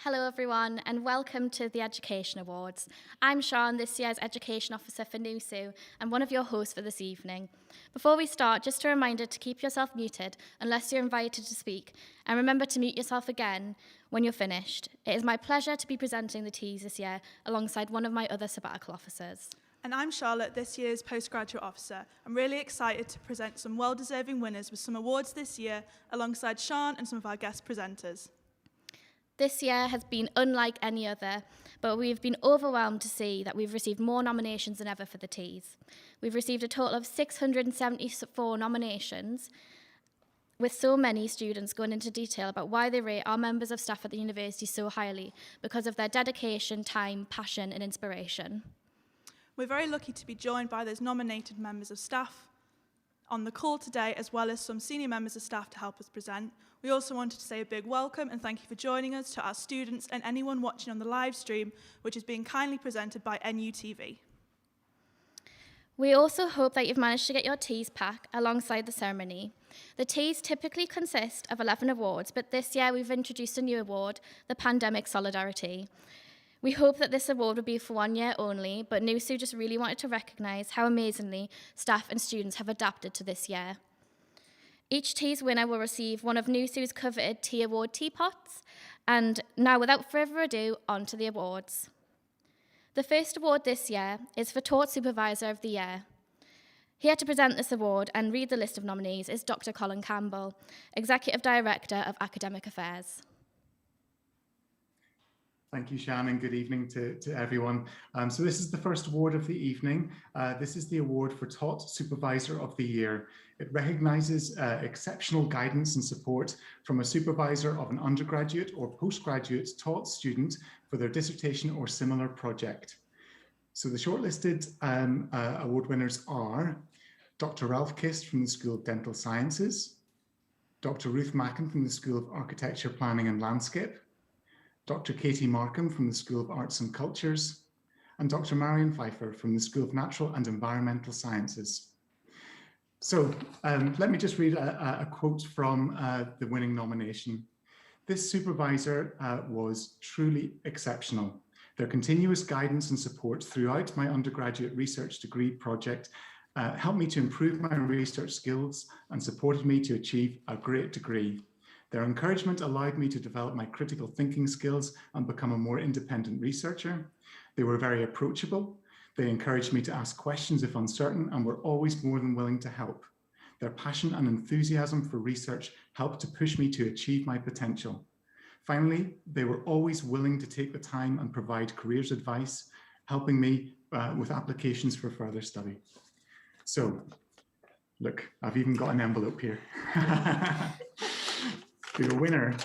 Hello everyone and welcome to the Education Awards. I'm Sian, this year's Education Officer for NUSU and one of your hosts for this evening. Before we start, just a reminder to keep yourself muted unless you're invited to speak, and remember to mute yourself again when you're finished. It is my pleasure to be presenting the Ts this year alongside one of my other sabbatical officers. And I'm Charlotte, this year's Postgraduate Officer. I'm really excited to present some well-deserving winners with some awards this year alongside Sian and some of our guest presenters. This year has been unlike any other, but we've been overwhelmed to see that we've received more nominations than ever for the Ts. We've received a total of 674 nominations, with so many students going into detail about why they rate our members of staff at the university so highly because of their dedication, time, passion and inspiration. We're very lucky to be joined by those nominated members of staff on the call today, as well as some senior members of staff to help us present. We also wanted to say a big welcome and thank you for joining us to our students and anyone watching on the live stream, which is being kindly presented by NUTV. We also hope that you've managed to get your Ts pack alongside the ceremony. The Ts typically consist of 11 awards, but this year we've introduced a new award, the Pandemic Solidarity. We hope that this award will be for 1 year only, but NUSU just really wanted to recognise how amazingly staff and students have adapted to this year. Each T's winner will receive one of NUSU's coveted T Award teapots. And now, without further ado, on to the awards. The first award this year is for Taught Supervisor of the Year. Here to present this award and read the list of nominees is Dr. Colin Campbell, Executive Director of Academic Affairs. Thank you, Sian, and good evening to everyone. So this is the first award of the evening. This is the award for Taught Supervisor of the Year. It recognises exceptional guidance and support from a supervisor of an undergraduate or postgraduate taught student for their dissertation or similar project. So the shortlisted award winners are Dr. Ralph Kist from the School of Dental Sciences, Dr. Ruth Macken from the School of Architecture, Planning and Landscape, Dr. Katie Markham from the School of Arts and Cultures, and Dr. Marion Pfeiffer from the School of Natural and Environmental Sciences. So let me just read a quote from the winning nomination. This supervisor was truly exceptional. Their continuous guidance and support throughout my undergraduate research degree project helped me to improve my research skills and supported me to achieve a great degree. Their encouragement allowed me to develop my critical thinking skills and become a more independent researcher. They were very approachable. They encouraged me to ask questions if uncertain and were always more than willing to help. Their passion and enthusiasm for research helped to push me to achieve my potential. Finally, they were always willing to take the time and provide careers advice, helping me with applications for further study. So, look, I've even got an envelope here. The winner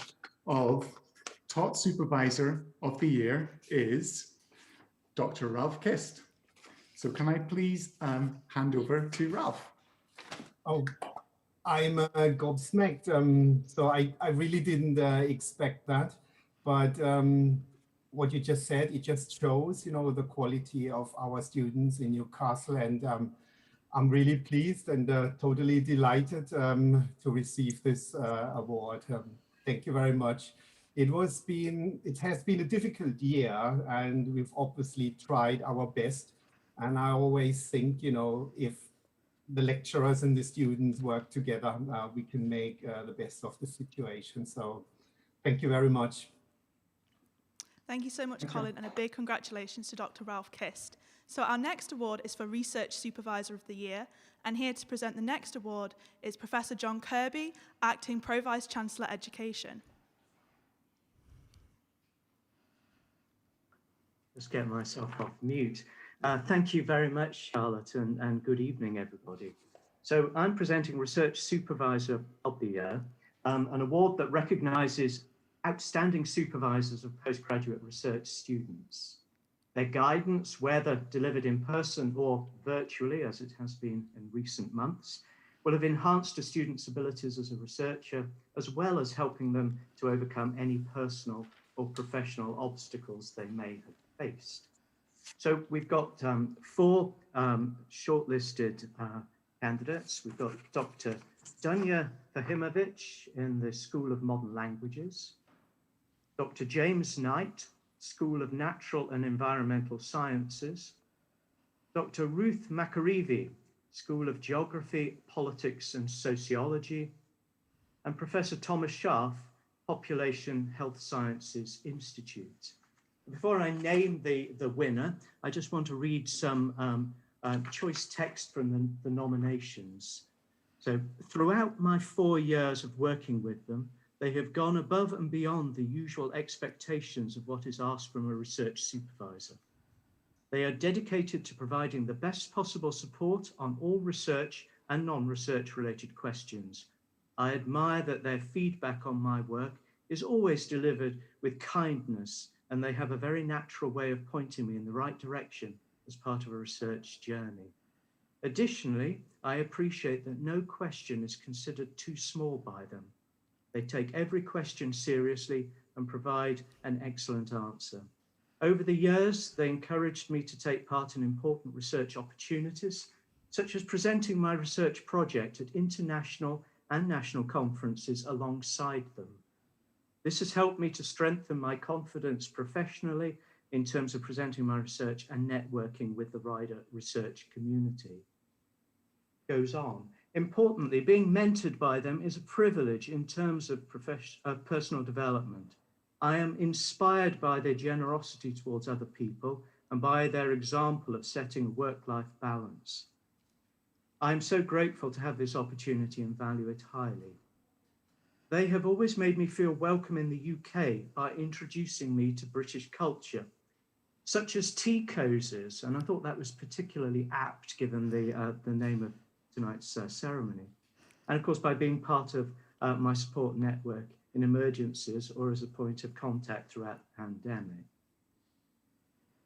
of Taught Supervisor of the Year is Dr. Ralph Kist. So can I please hand over to Ralph? Oh, I'm gobsmacked. So I really didn't expect that. But what you just said, it just shows, you know, the quality of our students in Newcastle. And I'm really pleased and totally delighted to receive this award. Thank you very much. It has been a difficult year, and we've obviously tried our best. And I always think, you know, if the lecturers and the students work together, we can make the best of the situation. So thank you very much. Thank you so much, Colin, and a big congratulations to Dr. Ralph Kist. So our next award is for Research Supervisor of the Year, and here to present the next award is Professor John Kirby, Acting Pro-Vice Chancellor Education. Just get myself off mute. Thank you very much, Charlotte, and good evening, everybody. So I'm presenting Research Supervisor of the Year, an award that recognises outstanding supervisors of postgraduate research students. Their guidance, whether delivered in person or virtually, as it has been in recent months, will have enhanced a student's abilities as a researcher, as well as helping them to overcome any personal or professional obstacles they may have faced. So we've got 4 shortlisted candidates. We've got Dr. Dunya Fahimovic in the School of Modern Languages, Dr. James Knight, School of Natural and Environmental Sciences, Dr. Ruth McAreevy, School of Geography, Politics and Sociology, and Professor Thomas Scharf, Population Health Sciences Institute. Before I name the winner, I just want to read some choice text from the nominations. So throughout my 4 years of working with them, they have gone above and beyond the usual expectations of what is asked from a research supervisor. They are dedicated to providing the best possible support on all research and non-research related questions. I admire that their feedback on my work is always delivered with kindness, and they have a very natural way of pointing me in the right direction as part of a research journey. Additionally, I appreciate that no question is considered too small by them. They take every question seriously and provide an excellent answer. Over the years, they encouraged me to take part in important research opportunities, such as presenting my research project at international and national conferences alongside them. This has helped me to strengthen my confidence professionally in terms of presenting my research and networking with the wider research community. Goes on. Importantly, being mentored by them is a privilege in terms of personal development. I am inspired by their generosity towards other people and by their example of setting a work-life balance. I am so grateful to have this opportunity and value it highly. They have always made me feel welcome in the UK by introducing me to British culture, such as tea cozies, and I thought that was particularly apt given the name of tonight's ceremony. And of course, by being part of my support network in emergencies or as a point of contact throughout the pandemic.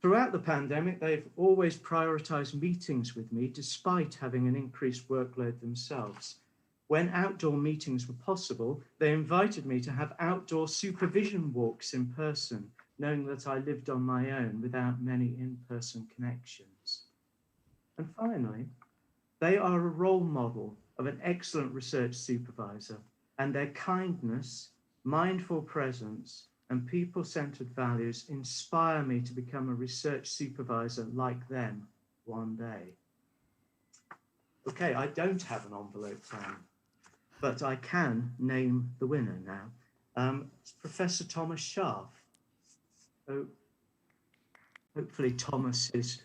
Throughout the pandemic, they've always prioritized meetings with me despite having an increased workload themselves. When outdoor meetings were possible, they invited me to have outdoor supervision walks in person, knowing that I lived on my own without many in-person connections. And finally, they are a role model of an excellent research supervisor, and their kindness, mindful presence, and people-centered values inspire me to become a research supervisor like them one day. Okay, I don't have an envelope plan, but I can name the winner now. It's Professor Thomas Scharf. So hopefully Thomas is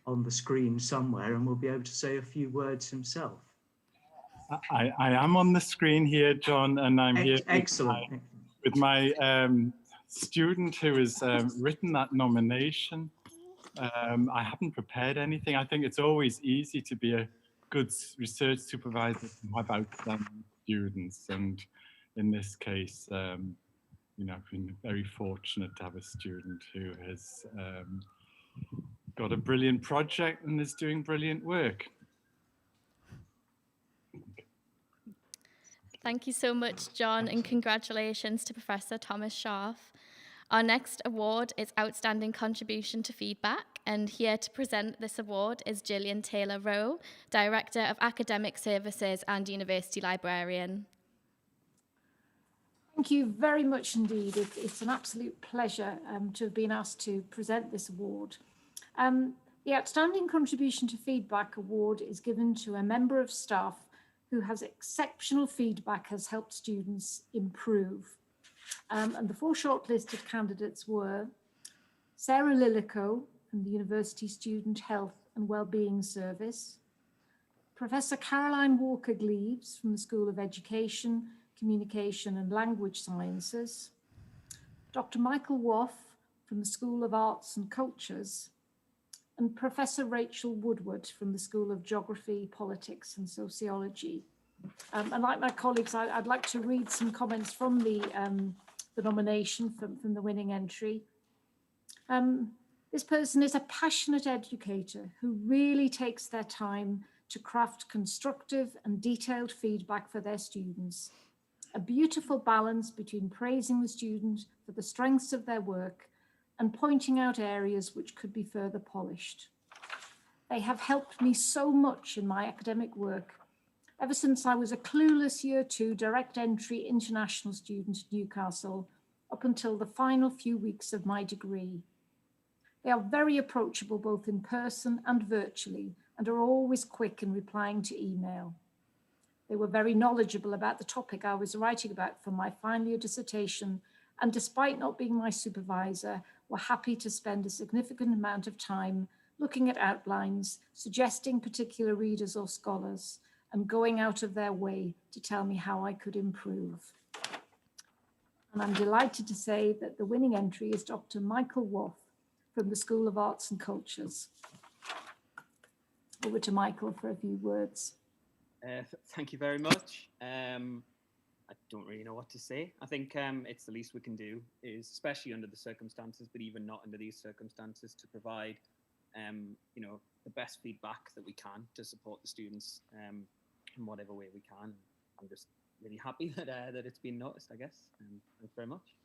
on the screen somewhere and will be able to say a few words himself. I am on the screen here, John, and I'm here Excellent. with my student who has written that nomination. I haven't prepared anything. I think it's always easy to be a good research supervisor about students, and in this case, you know, I've been very fortunate to have a student who has got a brilliant project and is doing brilliant work. Thank you so much, John, and congratulations to Professor Thomas Scharf. Our next award is Outstanding Contribution to Feedback, and here to present this award is Gillian Taylor-Rowe, Director of Academic Services and University Librarian. Thank you very much indeed. It's an absolute pleasure to have been asked to present this award. The Outstanding Contribution to Feedback Award is given to a member of staff who has exceptional feedback, has helped students improve. And the 4 shortlisted candidates were Sarah Lillico from the University Student Health and Wellbeing Service, Professor Caroline Walker-Gleaves from the School of Education, Communication and Language Sciences, Dr. Michael Woff from the School of Arts and Cultures, and Professor Rachel Woodward from the School of Geography, Politics and Sociology. And like my colleagues, I'd like to read some comments from the nomination from the winning entry. This person is a passionate educator who really takes their time to craft constructive and detailed feedback for their students. A beautiful balance between praising the student for the strengths of their work and pointing out areas which could be further polished. They have helped me so much in my academic work ever since I was a clueless Year 2 direct entry international student at Newcastle up until the final few weeks of my degree. They are very approachable both in person and virtually, and are always quick in replying to email. They were very knowledgeable about the topic I was writing about for my final year dissertation, and despite not being my supervisor, were happy to spend a significant amount of time looking at outlines, suggesting particular readers or scholars, and going out of their way to tell me how I could improve. And I'm delighted to say that the winning entry is Dr. Michael Woff from the School of Arts and Cultures. Over to Michael for a few words. Thank you very much. I don't really know what to say. I think it's the least we can do, is especially under the circumstances, but even not under these circumstances, to provide you know, the best feedback that we can to support the students in whatever way we can. I'm just really happy that that it's been noticed, I guess. Thanks very much.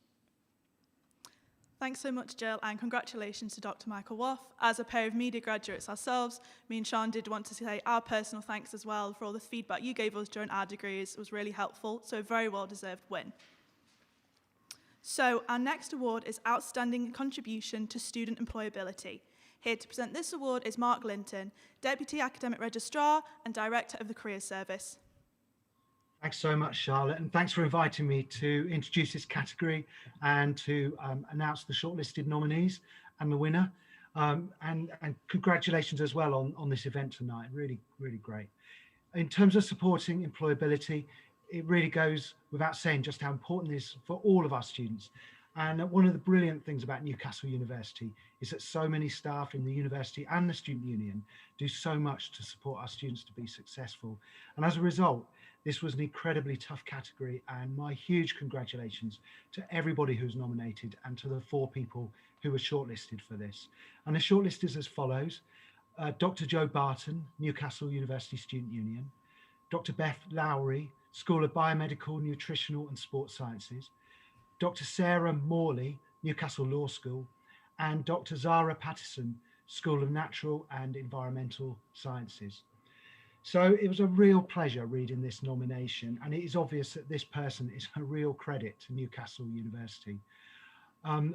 Thanks so much, Jill, and congratulations to Dr. Michael Woff. As a pair of media graduates ourselves, me and Sean did want to say our personal thanks as well for all the feedback you gave us during our degrees. It was really helpful, so a very well-deserved win. So our next award is Outstanding Contribution to Student Employability. Here to present this award is Mark Linton, Deputy Academic Registrar and Director of the Careers Service. Thanks so much, Charlotte, and thanks for inviting me to introduce this category and to announce the shortlisted nominees and the winner. And congratulations as well on this event tonight. Really, really great. In terms of supporting employability, it really goes without saying just how important it is for all of our students. And one of the brilliant things about Newcastle University is that so many staff in the university and the Student Union do so much to support our students to be successful. And as a result, this was an incredibly tough category, and my huge congratulations to everybody who's nominated and to the 4 people who were shortlisted for this. And the shortlist is as follows: Dr. Joe Barton, Newcastle University Student Union; Dr. Beth Lowry, School of Biomedical, Nutritional and Sports Sciences; Dr. Sarah Morley, Newcastle Law School; and Dr. Zara Pattison, School of Natural and Environmental Sciences. So it was a real pleasure reading this nomination, and it is obvious that this person is a real credit to Newcastle University.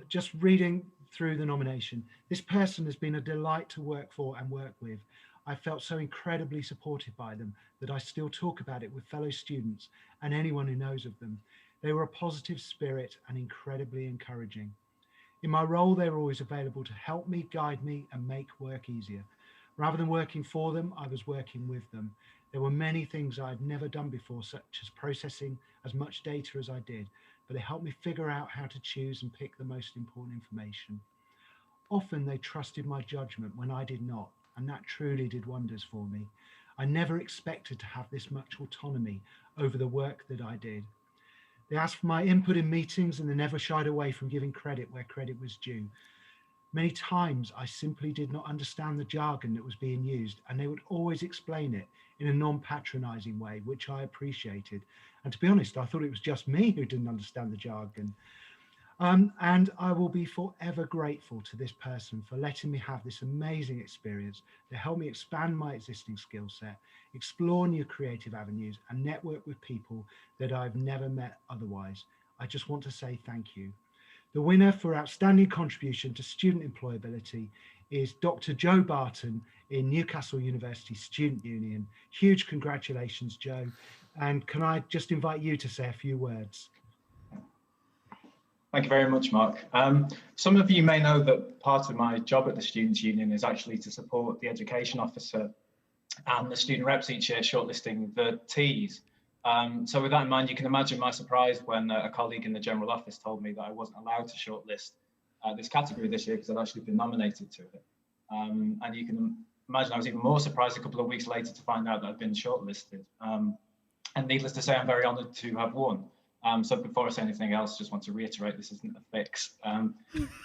Just reading through the nomination, this person has been a delight to work for and work with. I felt so incredibly supported by them that I still talk about it with fellow students and anyone who knows of them. They were a positive spirit and incredibly encouraging. In my role, they were always available to help me, guide me, and make work easier. Rather than working for them, I was working with them. There were many things I'd never done before, such as processing as much data as I did, but they helped me figure out how to choose and pick the most important information. Often they trusted my judgment when I did not, and that truly did wonders for me. I never expected to have this much autonomy over the work that I did. They asked for my input in meetings, and they never shied away from giving credit where credit was due. Many times I simply did not understand the jargon that was being used, and they would always explain it in a non-patronizing way, which I appreciated. And to be honest, I thought it was just me who didn't understand the jargon. And I will be forever grateful to this person for letting me have this amazing experience to help me expand my existing skill set, explore new creative avenues, and network with people that I've never met otherwise. I just want to say thank you. The winner for Outstanding Contribution to Student Employability is Dr. Joe Barton in Newcastle University Student Union. Huge congratulations, Joe. And can I just invite you to say a few words? Thank you very much, Mark. Some of you may know that part of my job at the Students' Union is actually to support the education officer and the student reps each year shortlisting the Ts. So with that in mind, you can imagine my surprise when a colleague in the general office told me that I wasn't allowed to shortlist this category this year because I'd actually been nominated to it. And you can imagine I was even more surprised a couple of weeks later to find out that I'd been shortlisted. And needless to say, I'm very honoured to have won. So before I say anything else, just want to reiterate this isn't a fix.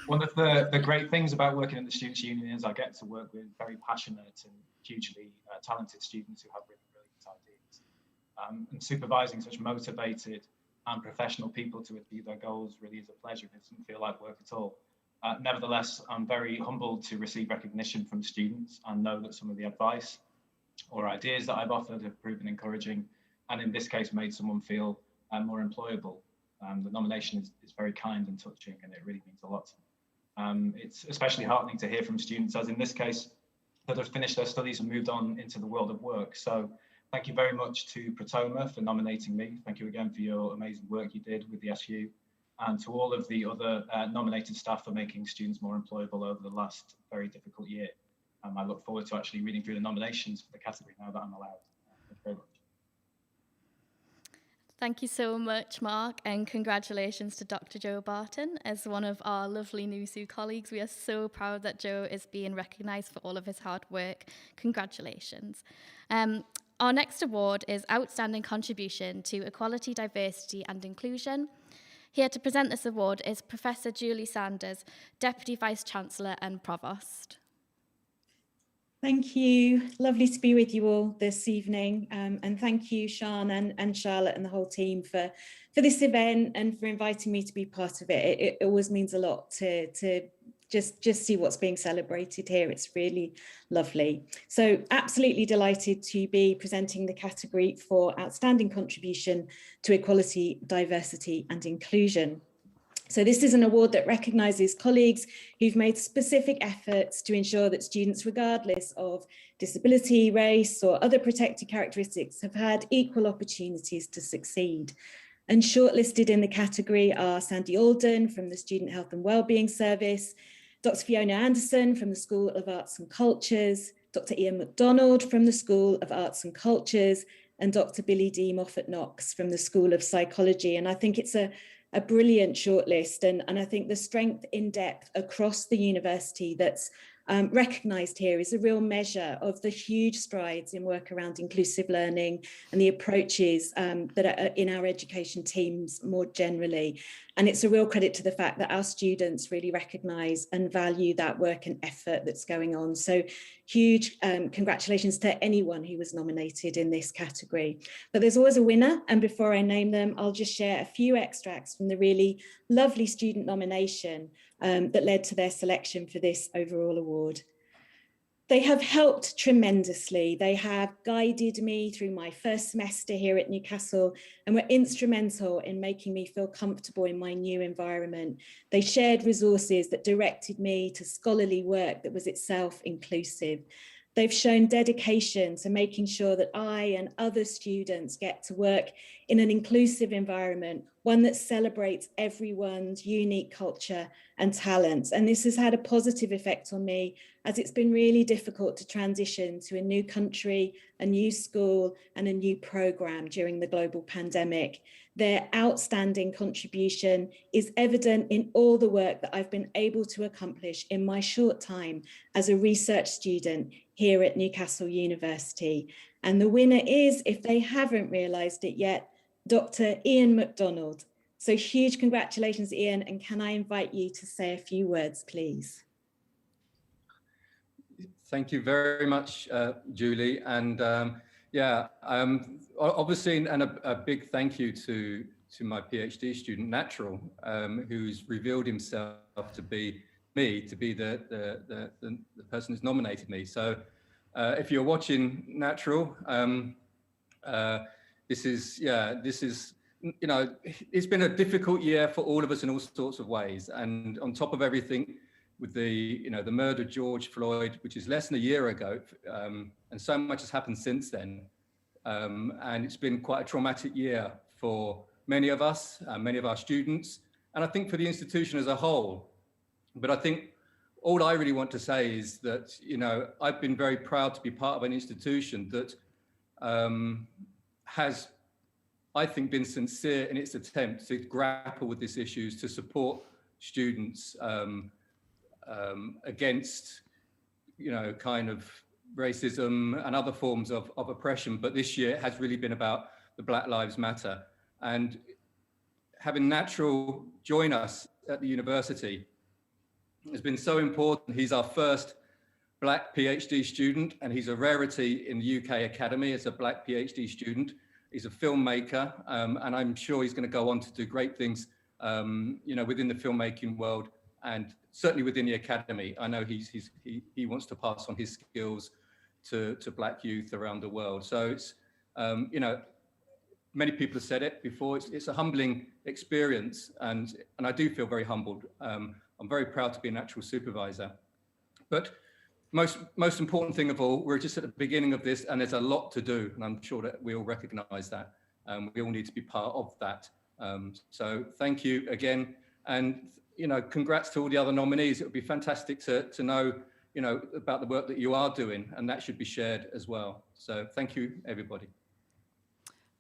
One of the great things about working in the Students' Union is I get to work with very passionate and hugely talented students who have really brilliant ideas. And supervising such motivated and professional people to achieve their goals really is a pleasure. It doesn't feel like work at all. Nevertheless, I'm very humbled to receive recognition from students and know that some of the advice or ideas that I've offered have proven encouraging, and in this case made someone feel more employable. The nomination is very kind and touching, and it really means a lot to me. It's especially heartening to hear from students, as in this case, that have finished their studies and moved on into the world of work. So thank you very much to Protoma for nominating me. Thank you again for your amazing work you did with the SU, and to all of the other nominated staff for making students more employable over the last very difficult year. I look forward to actually reading through the nominations for the category now that I'm allowed. Thank you very much. Thank you so much, Mark, and congratulations to Dr. Joe Barton as one of our lovely NUSU colleagues. We are so proud that Joe is being recognised for all of his hard work. Congratulations. Our next award is Outstanding Contribution to Equality, Diversity and Inclusion. Here to present this award is Professor Julie Sanders, Deputy Vice-Chancellor and Provost. Thank you. Lovely to be with you all this evening. And thank you, Sian and Charlotte and the whole team for this event and for inviting me to be part of it. It always means a lot to just see what's being celebrated here. It's really lovely. So absolutely delighted to be presenting the category for Outstanding Contribution to Equality, Diversity and Inclusion. So this is an award that recognises colleagues who've made specific efforts to ensure that students, regardless of disability, race or other protected characteristics, have had equal opportunities to succeed. And shortlisted in the category are Sandy Alden from the Student Health and Wellbeing Service, Dr. Fiona Anderson from the School of Arts and Cultures, Dr. Ian MacDonald from the School of Arts and Cultures, and Dr. Billy D. Moffat-Knox from the School of Psychology. And I think it's a brilliant shortlist, and I think the strength in depth across the university that's recognised here is a real measure of the huge strides in work around inclusive learning and the approaches that are in our education teams more generally. And it's a real credit to the fact that our students really recognise and value that work and effort that's going on. So huge congratulations to anyone who was nominated in this category. But there's always a winner, and before I name them, I'll just share a few extracts from the really lovely student nomination that led to their selection for this overall award. They have helped tremendously. They have guided me through my first semester here at Newcastle and were instrumental in making me feel comfortable in my new environment. They shared resources that directed me to scholarly work that was itself inclusive. They've shown dedication to making sure that I and other students get to work in an inclusive environment, one that celebrates everyone's unique culture and talents. And this has had a positive effect on me, as it's been really difficult to transition to a new country, a new school, and a new programme during the global pandemic. Their outstanding contribution is evident in all the work that I've been able to accomplish in my short time as a research student here at Newcastle University. And the winner is, if they haven't realised it yet, Dr. Ian MacDonald. So huge congratulations, Ian, and can I invite you to say a few words, please? Thank you very much, Julie. And obviously, and a big thank you to my PhD student, Natural, who's revealed himself to be me, to be the person who's nominated me. So if you're watching, Natural, this is, you know, it's been a difficult year for all of us in all sorts of ways. And on top of everything, with the murder of George Floyd, which is less than a year ago, and so much has happened since then. And it's been quite a traumatic year for many of us, many of our students, and I think for the institution as a whole. But I think all I really want to say is that, you know, I've been very proud to be part of an institution that has, I think, been sincere in its attempt to grapple with these issues, to support students against, you know, kind of racism and other forms of oppression. But this year it has really been about the Black Lives Matter. And having Natural join us at the university has been so important. He's our first Black PhD student, and he's a rarity in the UK Academy as a Black PhD student. He's a filmmaker, and I'm sure he's going to go on to do great things, you know, within the filmmaking world and certainly within the academy. I know he wants to pass on his skills to Black youth around the world. So it's, you know, many people have said it before, it's a humbling experience, and I do feel very humbled. I'm very proud to be an actual supervisor. But most important thing of all, we're just at the beginning of this, and there's a lot to do, and I'm sure that we all recognise that. We all need to be part of that. So thank you again, and congrats to all the other nominees. It would be fantastic to know, about the work that you are doing, and that should be shared as well. So thank you, everybody.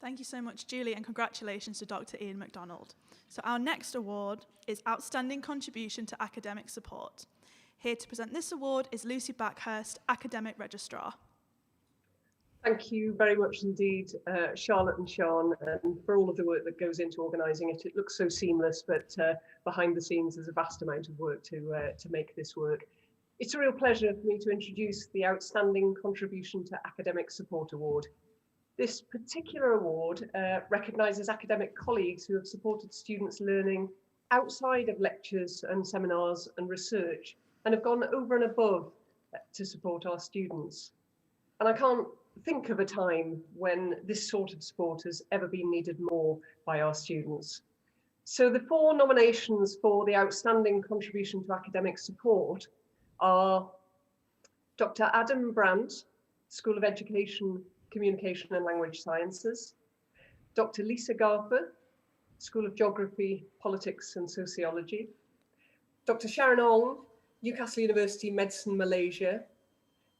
Thank you so much, Julie, and congratulations to Dr. Ian MacDonald. So our next award is Outstanding Contribution to Academic Support. Here to present this award is Lucy Backhurst, Academic Registrar. Thank you very much indeed, Charlotte and Sean, and for all of the work that goes into organising it. It looks so seamless, but behind the scenes there's a vast amount of work to make this work. It's a real pleasure for me to introduce the Outstanding Contribution to Academic Support Award. This particular award recognises academic colleagues who have supported students' learning outside of lectures and seminars and research, and have gone over and above to support our students. And I can't think of a time when this sort of support has ever been needed more by our students. So the 4 nominations for the Outstanding Contribution to Academic Support are Dr. Adam Brandt, School of Education, Communication and Language Sciences, Dr. Lisa Garfer, School of Geography, Politics and Sociology, Dr. Sharon Ong, Newcastle University Medicine, Malaysia,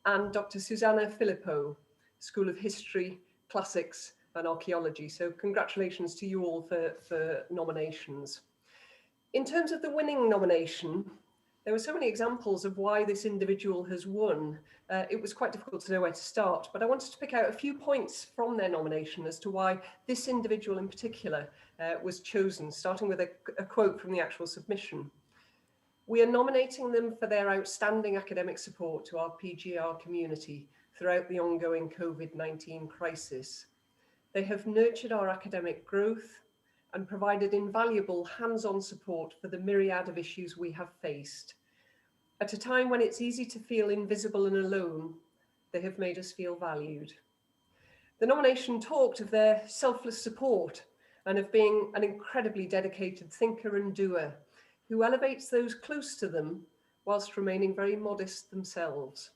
and Dr. Susanna Filippo, School of History, Classics and Archaeology. So congratulations to you all for nominations. In terms of the winning nomination, there were so many examples of why this individual has won. It was quite difficult to know where to start, but I wanted to pick out a few points from their nomination as to why this individual in particular was chosen, starting with a quote from the actual submission. "We are nominating them for their outstanding academic support to our PGR community throughout the ongoing COVID-19 crisis. They have nurtured our academic growth and provided invaluable hands-on support for the myriad of issues we have faced. At a time when it's easy to feel invisible and alone, they have made us feel valued." The nomination talked of their selfless support and of being an incredibly dedicated thinker and doer who elevates those close to them whilst remaining very modest themselves.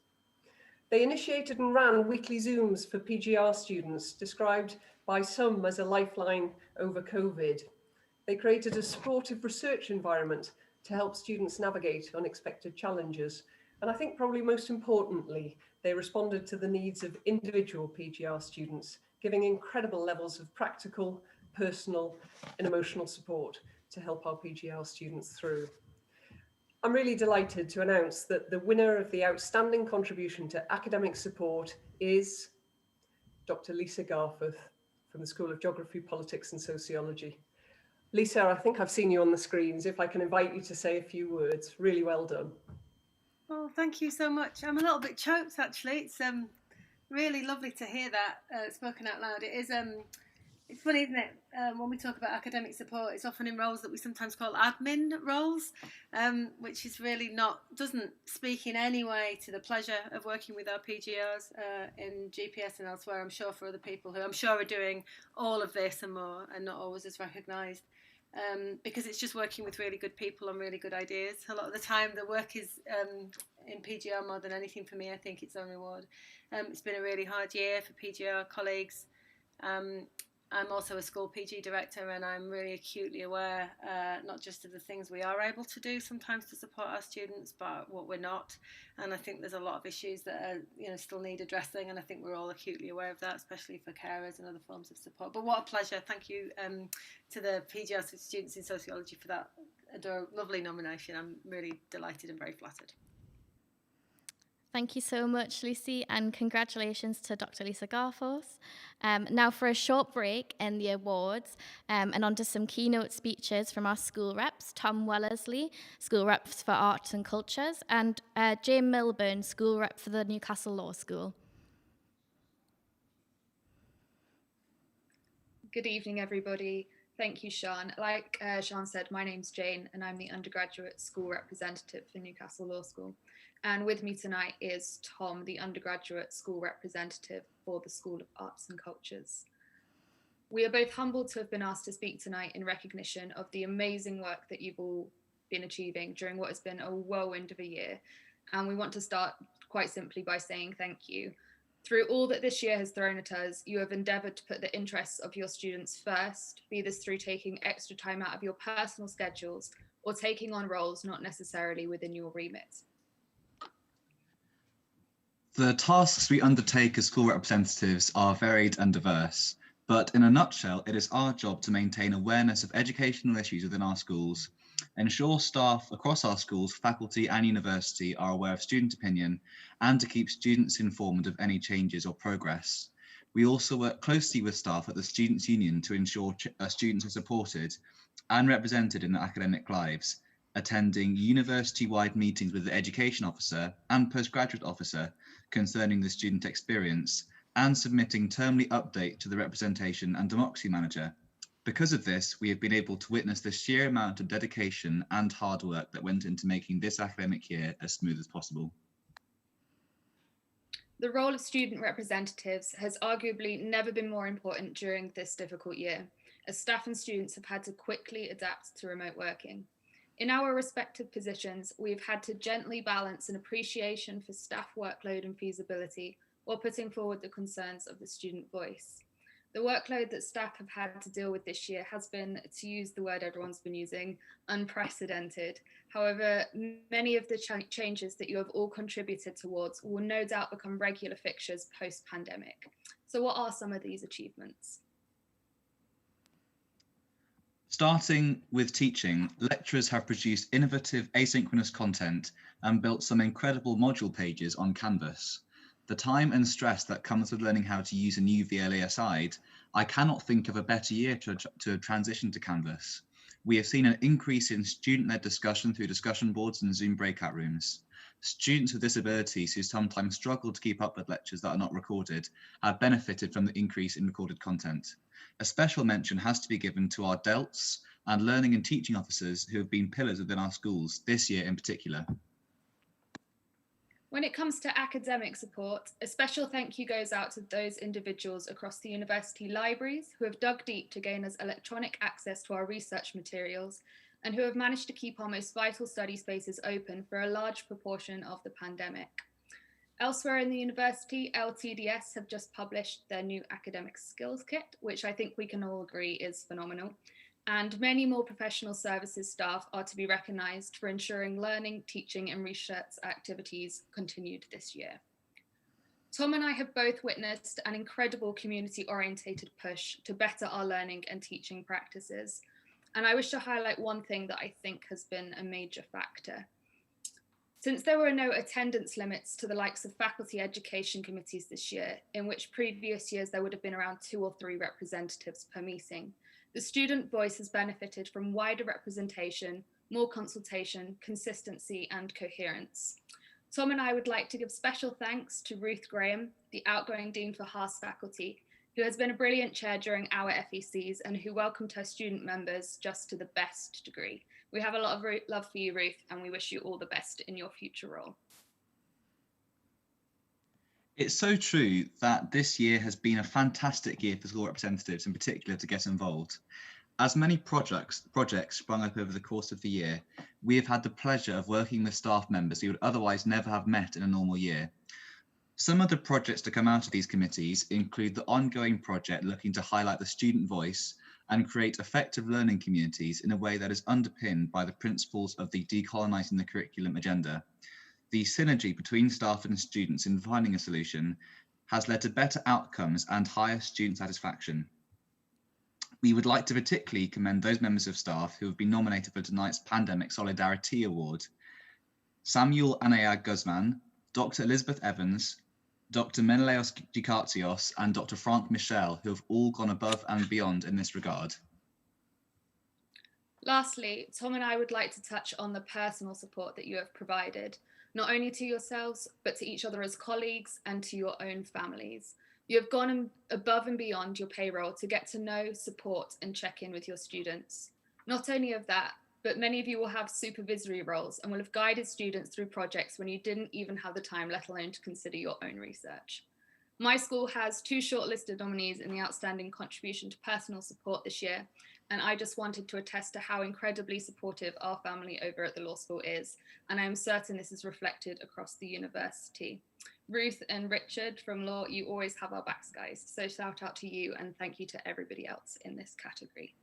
They initiated and ran weekly Zooms for PGR students, described by some as a lifeline over COVID. They created a supportive research environment to help students navigate unexpected challenges. And I think probably most importantly, they responded to the needs of individual PGR students, giving incredible levels of practical, personal and emotional support to help our PGR students through. I'm really delighted to announce that the winner of the Outstanding Contribution to Academic Support is Dr. Lisa Garforth from the School of Geography, Politics and Sociology. Lisa, I think I've seen you on the screens. If I can invite you to say a few words, really well done. Oh, thank you so much. I'm a little bit choked actually. It's really lovely to hear that spoken out loud. It is. It's funny, isn't it? When we talk about academic support, it's often in roles that we sometimes call admin roles, which is really doesn't speak in any way to the pleasure of working with our PGRs in GPS and elsewhere. I'm sure for other people who I'm sure are doing all of this and more and not always as recognised. Because it's just working with really good people and really good ideas. A lot of the time the work is in PGR more than anything for me. I think its own reward. It's been a really hard year for PGR colleagues. I'm also a school PG director and I'm really acutely aware not just of the things we are able to do sometimes to support our students, but what we're not. And I think there's a lot of issues that are, still need addressing, and I think we're all acutely aware of that, especially for carers and other forms of support. But what a pleasure. Thank you to the PGR Students in Sociology for that lovely nomination. I'm really delighted and very flattered. Thank you so much, Lucy, and congratulations to Dr. Lisa Garforth. Now for a short break in the awards and on to some keynote speeches from our school reps, Tom Wellesley, school rep for Arts and Cultures, and Jane Milburn, school rep for the Newcastle Law School. Good evening, everybody. Thank you, Sean. Like Sean said, my name's Jane and I'm the undergraduate school representative for Newcastle Law School. And with me tonight is Tom, the undergraduate school representative for the School of Arts and Cultures. We are both humbled to have been asked to speak tonight in recognition of the amazing work that you've all been achieving during what has been a whirlwind of a year. And we want to start quite simply by saying thank you. Through all that this year has thrown at us, you have endeavoured to put the interests of your students first, be this through taking extra time out of your personal schedules or taking on roles not necessarily within your remit. The tasks we undertake as school representatives are varied and diverse, but in a nutshell, it is our job to maintain awareness of educational issues within our schools, ensure staff across our schools, faculty and university are aware of student opinion, and to keep students informed of any changes or progress. We also work closely with staff at the Students Union to ensure students are supported and represented in their academic lives, attending university-wide meetings with the education officer and postgraduate officer concerning the student experience, and submitting termly update to the representation and democracy manager. Because of this, we have been able to witness the sheer amount of dedication and hard work that went into making this academic year as smooth as possible. The role of student representatives has arguably never been more important during this difficult year, as staff and students have had to quickly adapt to remote working. In our respective positions, we've had to gently balance an appreciation for staff workload and feasibility while putting forward the concerns of the student voice. The workload that staff have had to deal with this year has been, to use the word everyone's been using, unprecedented. However, many of the changes that you have all contributed towards will no doubt become regular fixtures post-pandemic. So what are some of these achievements? Starting with teaching, lecturers have produced innovative asynchronous content and built some incredible module pages on Canvas. The time and stress that comes with learning how to use a new VLA aside, I cannot think of a better year to transition to Canvas. We have seen an increase in student-led discussion through discussion boards and Zoom breakout rooms. Students with disabilities who sometimes struggle to keep up with lectures that are not recorded have benefited from the increase in recorded content. A special mention has to be given to our DELTs and learning and teaching officers who have been pillars within our schools, this year in particular. When it comes to academic support, a special thank you goes out to those individuals across the university libraries who have dug deep to gain us electronic access to our research materials and who have managed to keep our most vital study spaces open for a large proportion of the pandemic. Elsewhere in the university, LTDS have just published their new academic skills kit, which I think we can all agree is phenomenal. And many more professional services staff are to be recognised for ensuring learning, teaching and research activities continued this year. Tom and I have both witnessed an incredible community-orientated push to better our learning and teaching practices. And I wish to highlight one thing that I think has been a major factor. Since there were no attendance limits to the likes of faculty education committees this year, in which previous years there would have been around 2 or 3 representatives per meeting, the student voice has benefited from wider representation, more consultation, consistency and coherence. Tom and I would like to give special thanks to Ruth Graham, the outgoing Dean for Haas faculty, who has been a brilliant chair during our FECs and who welcomed her student members just to the best degree. We have a lot of love for you, Ruth, and we wish you all the best in your future role. It's so true that this year has been a fantastic year for school representatives in particular to get involved. As many projects sprung up over the course of the year, we have had the pleasure of working with staff members who would otherwise never have met in a normal year. Some of the projects to come out of these committees include the ongoing project looking to highlight the student voice and create effective learning communities in a way that is underpinned by the principles of the decolonising the curriculum agenda. The synergy between staff and students in finding a solution has led to better outcomes and higher student satisfaction. We would like to particularly commend those members of staff who have been nominated for tonight's Pandemic Solidarity Award. Samuel Anaya Guzman, Dr. Elizabeth Evans, Dr. Menelaos Dikatsios and Dr. Frank Michel, who have all gone above and beyond in this regard. Lastly, Tom and I would like to touch on the personal support that you have provided, not only to yourselves, but to each other as colleagues and to your own families. You have gone above and beyond your payroll to get to know, support and check in with your students. Not only of that, but many of you will have supervisory roles and will have guided students through projects when you didn't even have the time, let alone to consider your own research. My school has 2 shortlisted nominees in the Outstanding Contribution to Personal Support this year, and I just wanted to attest to how incredibly supportive our family over at the law school is, and I'm certain this is reflected across the university. Ruth and Richard from law, you always have our backs, guys, so shout out to you and thank you to everybody else in this category.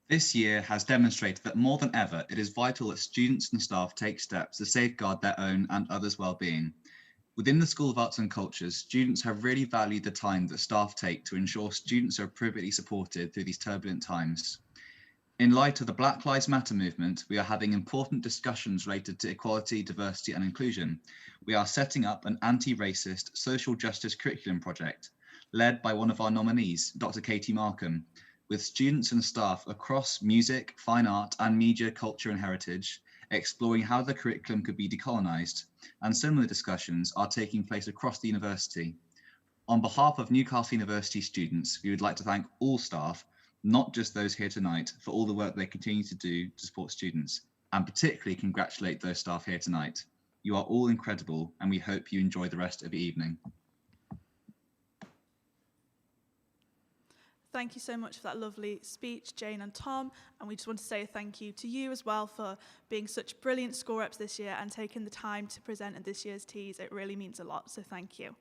This year has demonstrated that more than ever, it is vital that students and staff take steps to safeguard their own and others' well-being. Within the School of Arts and Cultures, students have really valued the time that staff take to ensure students are appropriately supported through these turbulent times. In light of the Black Lives Matter movement, we are having important discussions related to equality, diversity and inclusion. We are setting up an anti-racist social justice curriculum project led by one of our nominees, Dr. Katie Markham, with students and staff across music, fine art and media, culture and heritage, exploring how the curriculum could be decolonised, and similar discussions are taking place across the university. On behalf of Newcastle University students, we would like to thank all staff, not just those here tonight, for all the work they continue to do to support students, and particularly congratulate those staff here tonight. You are all incredible, and we hope you enjoy the rest of the evening. Thank you so much for that lovely speech, Jane and Tom. And we just want to say thank you to you as well for being such brilliant school reps this year and taking the time to present at this year's teas. It really means a lot, so thank you.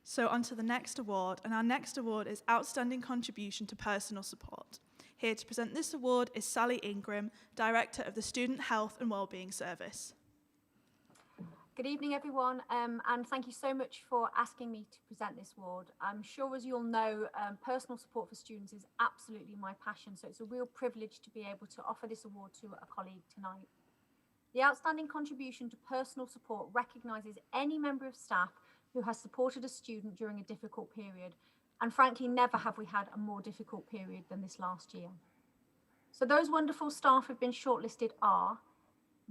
So on to the next award, and our next award is Outstanding Contribution to Personal Support. Here to present this award is Sally Ingram, Director of the Student Health and Wellbeing Service. Good evening, everyone, and thank you so much for asking me to present this award. I'm sure, as you all know, personal support for students is absolutely my passion, so it's a real privilege to be able to offer this award to a colleague tonight. The Outstanding Contribution to Personal Support recognises any member of staff who has supported a student during a difficult period, and frankly, never have we had a more difficult period than this last year. So those wonderful staff who've been shortlisted are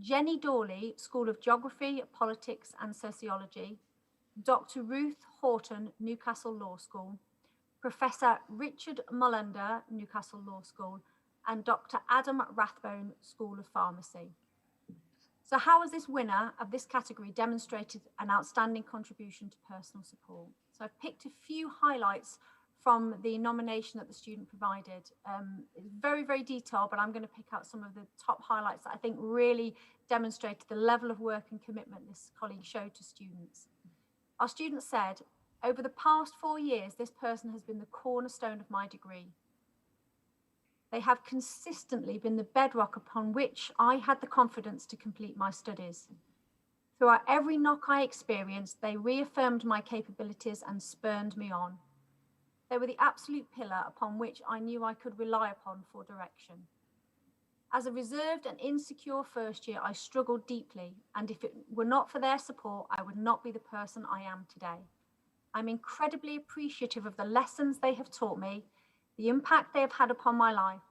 Jenny Dawley, School of Geography, Politics and Sociology, Dr. Ruth Horton, Newcastle Law School, Professor Richard Mullender, Newcastle Law School, and Dr. Adam Rathbone, School of Pharmacy. So how has this winner of this category demonstrated an outstanding contribution to personal support? So I've picked a few highlights from the nomination that the student provided. It's very, very detailed, but I'm going to pick out some of the top highlights that I think really demonstrated the level of work and commitment this colleague showed to students. Our student said, over the past 4 years, this person has been the cornerstone of my degree. They have consistently been the bedrock upon which I had the confidence to complete my studies. Throughout every knock I experienced, they reaffirmed my capabilities and spurred me on. They were the absolute pillar upon which I knew I could rely upon for direction. As a reserved and insecure first year, I struggled deeply, and if it were not for their support, I would not be the person I am today. I'm incredibly appreciative of the lessons they have taught me, the impact they have had upon my life,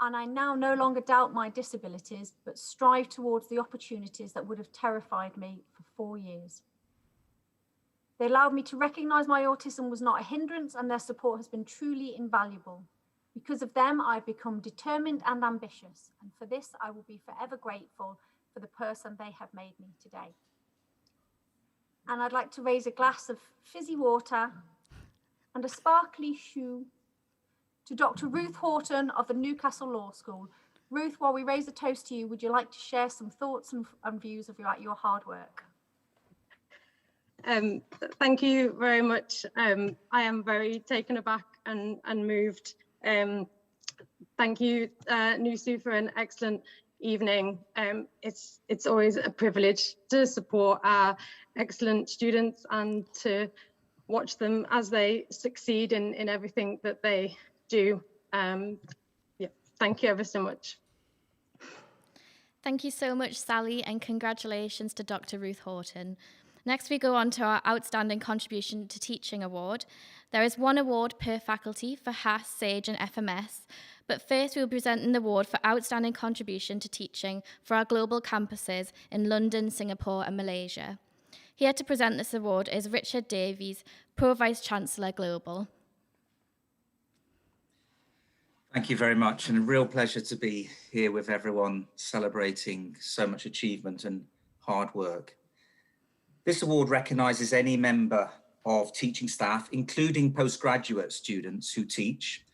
and I now no longer doubt my disabilities, but strive towards the opportunities that would have terrified me for 4 years. They allowed me to recognise my autism was not a hindrance, and their support has been truly invaluable. Because of them, I've become determined and ambitious, and for this I will be forever grateful for the person they have made me today. And I'd like to raise a glass of fizzy water and a sparkly shoe to Dr. Ruth Horton of the Newcastle Law School. Ruth, while we raise a toast to you, would you like to share some thoughts and views of your hard work? Thank you very much. I am very taken aback and moved. Thank you, Nusu, for an excellent evening. It's always a privilege to support our excellent students and to watch them as they succeed in everything that they do. Yeah, thank you ever so much. Thank you so much, Sally, and congratulations to Dr. Ruth Horton. Next, we go on to our Outstanding Contribution to Teaching Award. There is one award per faculty for HAS, SAGE and FMS, but first we will present an award for Outstanding Contribution to Teaching for our global campuses in London, Singapore and Malaysia. Here to present this award is Richard Davies, Pro-Vice Chancellor Global. Thank you very much, and a real pleasure to be here with everyone celebrating so much achievement and hard work. This award recognises any member of teaching staff, including postgraduate students who teach,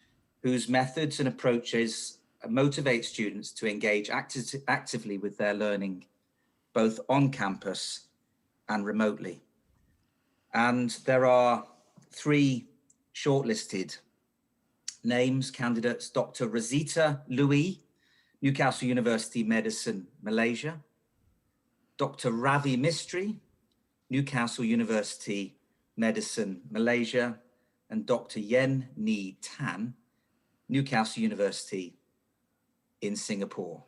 whose methods and approaches motivate students to engage actively with their learning, both on campus and remotely. And there are 3 shortlisted names, candidates: Dr. Rosita Louis, Newcastle University Medicine, Malaysia; Dr. Ravi Mistry, Newcastle University Medicine, Malaysia; and Dr. Yen Ni Tan, Newcastle University in Singapore.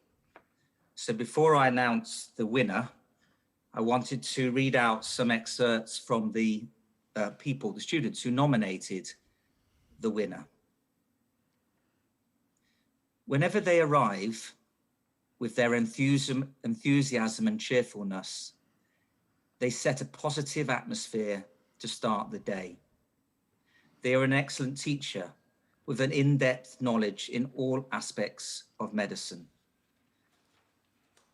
So before I announce the winner, I wanted to read out some excerpts from the the students who nominated the winner. Whenever they arrive with their enthusiasm and cheerfulness, they set a positive atmosphere to start the day. They are an excellent teacher with an in-depth knowledge in all aspects of medicine.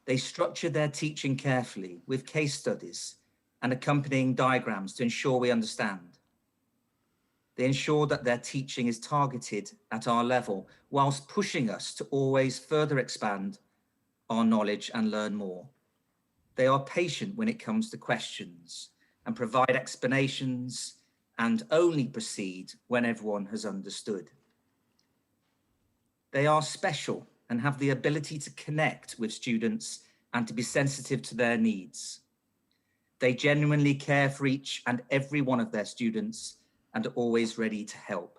They structure their teaching carefully with case studies and accompanying diagrams to ensure we understand. They ensure that their teaching is targeted at our level, whilst pushing us to always further expand our knowledge and learn more. They are patient when it comes to questions and provide explanations, and only proceed when everyone has understood. They are special and have the ability to connect with students and to be sensitive to their needs. They genuinely care for each and every one of their students and are always ready to help.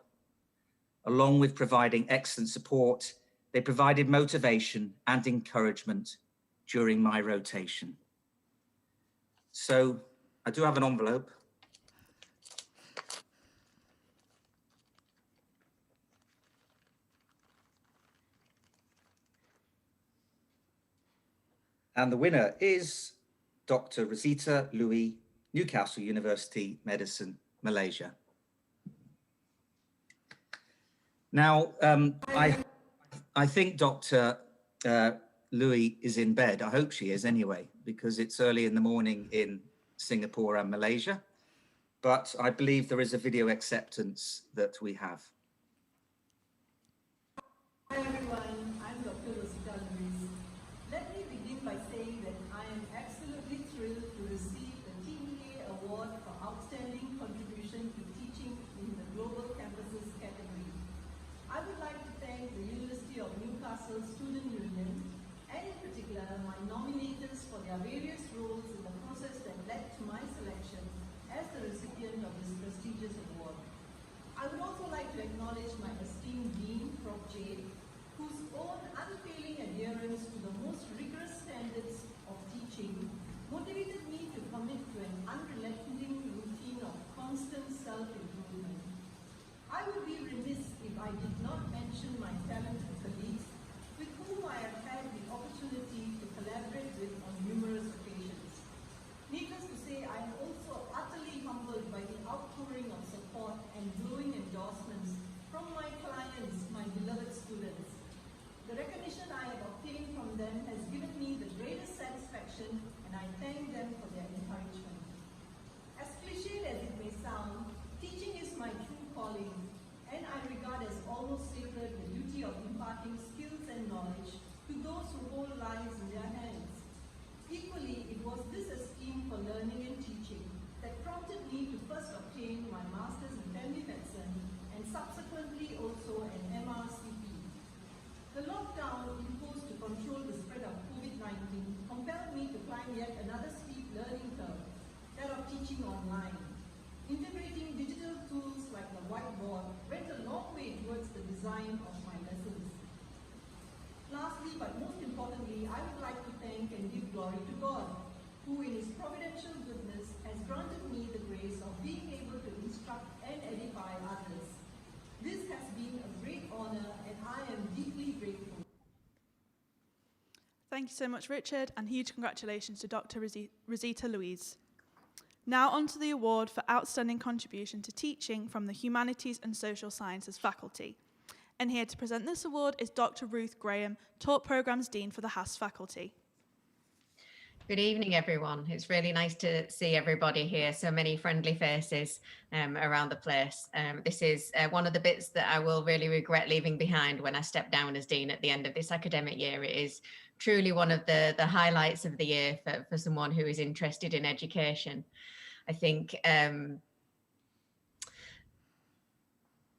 Along with providing excellent support, they provided motivation and encouragement during my rotation. So I do have an envelope. And the winner is Dr. Rosita Louis, Newcastle University Medicine, Malaysia. Now, I think Dr. Louis is in bed. I hope she is anyway, because it's early in the morning in Singapore and Malaysia. But I believe there is a video acceptance that we have. Hi everyone, I'm Dr. Rosita Louis. Let me begin by saying that I am absolutely thrilled to receive the TEA Award for Outstanding Contribution to Teaching in the Global Campuses category. I would like to thank the University of Newcastle Student Union, and in particular my nominators for their various roles in the process that led to my selection as the recipient of this prestigious award. I would also like to acknowledge my esteemed Dean, Prof. J, whose own unfailing adherence to the most rigorous standards of teaching motivated me to commit to an unrelenting routine of constant self-improvement. I would be remiss if I did not mention my talented colleagues with whom I have had the opportunity to collaborate with on numerous occasions. Needless to say, I am also utterly humbled by the outpouring of support and glowing endorsements from my clients, my beloved students. The recognition I have obtained from them has given me the greatest satisfaction, and I thank them for their encouragement. As cliched as it may sound, teaching is my true calling, and I regard as almost sacred the duty of imparting skills and knowledge to those who hold lives in their hands. Equally, it was this esteem for learning and teaching that prompted me to first obtain my Master's in Family Medicine and subsequently also an MRCP. The lockdown imposed to control the spread of COVID-19 compelled me to climb yet another steep learning curve, that of teaching online. Integrating digital tools like the whiteboard went a long way towards the design of my lessons. Lastly, but most importantly, I would like to thank and give glory to God, who in his providential goodness has granted me the grace of being able to instruct and edify others. This has been a great honor, and I am deeply grateful. Thank you so much, Richard, and huge congratulations to Dr. Rosita Louis. Now on to the award for Outstanding Contribution to Teaching from the Humanities and Social Sciences faculty. And here to present this award is Dr. Ruth Graham, Taught Programmes Dean for the HAS faculty. Good evening, everyone. It's really nice to see everybody here, so many friendly faces around the place. This is one of the bits that I will really regret leaving behind when I step down as Dean at the end of this academic year. It is truly one of the highlights of the year for someone who is interested in education. I think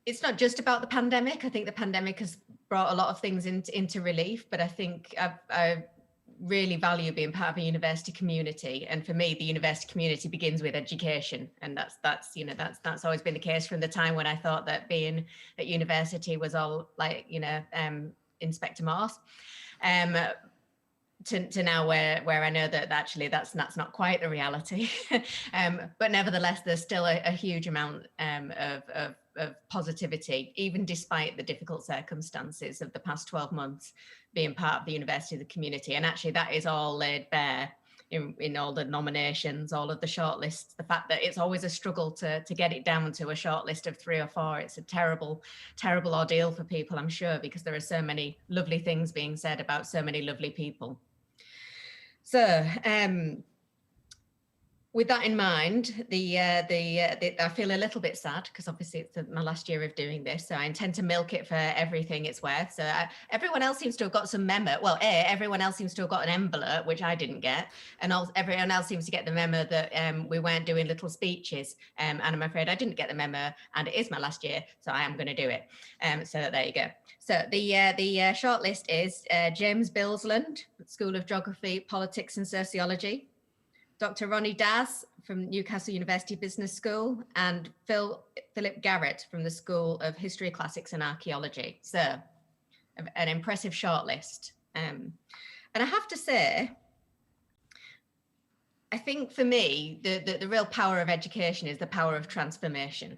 it's not just about the pandemic. I think the pandemic has brought a lot of things into relief, but I think I really value being part of a university community, and for me the university community begins with education, and that's always been the case from the time when I thought that being at university was all like Inspector Morse, to now where I know that actually that's not quite the reality. But nevertheless there's still a huge amount of positivity, even despite the difficult circumstances of the past 12 months being part of the university, the community. And actually that is all laid bare in all the nominations, all of the shortlists, the fact that it's always a struggle to get it down to a shortlist of 3 or 4. It's a terrible ordeal for people, I'm sure, because there are so many lovely things being said about so many lovely people. So with that in mind, I feel a little bit sad because obviously it's my last year of doing this, so I intend to milk it for everything it's worth. So everyone else seems to have got some memo. Well, everyone else seems to have got an envelope, which I didn't get, and everyone else seems to get the memo that we weren't doing little speeches, and I'm afraid I didn't get the memo, and it is my last year, so I am going to do it. So there you go. So the shortlist is James Billsland, School of Geography, Politics and Sociology, Dr. Ronnie Daz from Newcastle University Business School, and Philip Garrett from the School of History, Classics and Archaeology. So an impressive shortlist. And I have to say, I think for me, the real power of education is the power of transformation.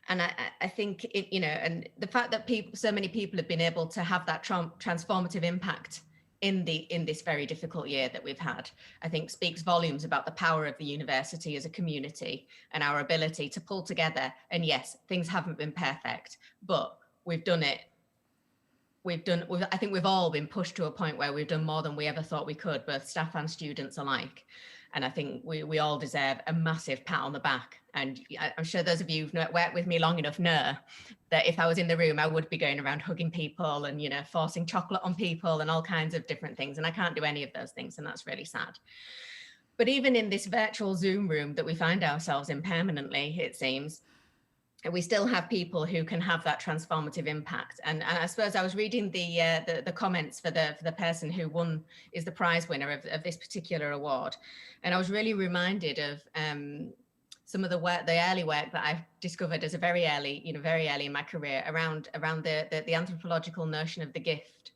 And I think, and the fact that so many people have been able to have that transformative impact in this very difficult year that we've had, I think speaks volumes about the power of the university as a community and our ability to pull together. And yes, things haven't been perfect, but we've done it. I think we've all been pushed to a point where we've done more than we ever thought we could, both staff and students alike. And I think we all deserve a massive pat on the back. And I'm sure those of you who've worked with me long enough know that if I was in the room, I would be going around hugging people and, forcing chocolate on people and all kinds of different things. And I can't do any of those things. And that's really sad. But even in this virtual Zoom room that we find ourselves in permanently, it seems, we still have people who can have that transformative impact. And I suppose I was reading the comments for the person who is the prize winner of this particular award. And I was really reminded of some of the early work that I've discovered as a very early in my career around the anthropological notion of the gift.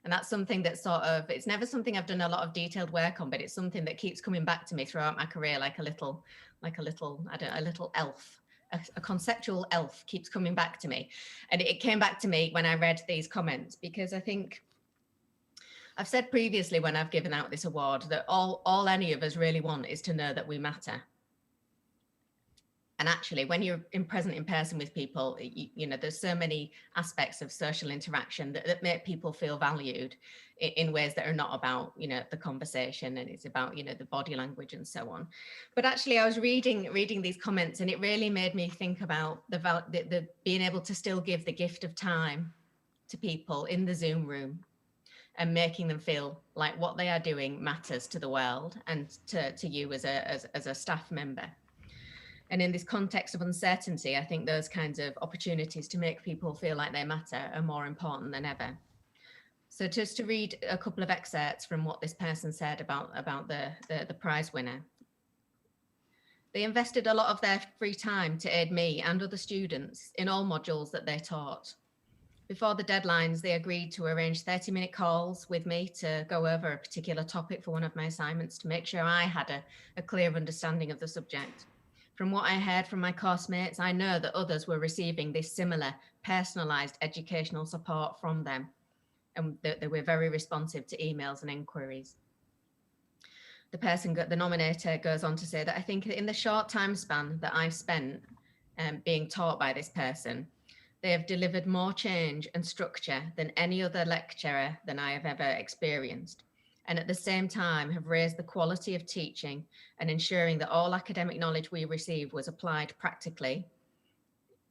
And that's something that it's never something I've done a lot of detailed work on, but it's something that keeps coming back to me throughout my career, like a little elf. A conceptual elf keeps coming back to me. And it came back to me when I read these comments, because I think I've said previously when I've given out this award that all any of us really want is to know that we matter. And actually, when you're present in person with people, there's so many aspects of social interaction that make people feel valued in ways that are not about, the conversation, and it's about, the body language and so on. But actually, I was reading these comments, and it really made me think about the being able to still give the gift of time to people in the Zoom room and making them feel like what they are doing matters to the world and to you as a staff member. And in this context of uncertainty, I think those kinds of opportunities to make people feel like they matter are more important than ever. So just to read a couple of excerpts from what this person said about the prize winner. They invested a lot of their free time to aid me and other students in all modules that they taught. Before the deadlines, they agreed to arrange 30-minute calls with me to go over a particular topic for one of my assignments to make sure I had a clear understanding of the subject. From what I heard from my course mates, I know that others were receiving this similar personalised educational support from them, and they were very responsive to emails and inquiries. The nominator goes on to say that I think in the short time span that I've spent being taught by this person, They have delivered more change and structure than any other lecturer than I have ever experienced, and at the same time have raised the quality of teaching and ensuring that all academic knowledge we receive was applied practically,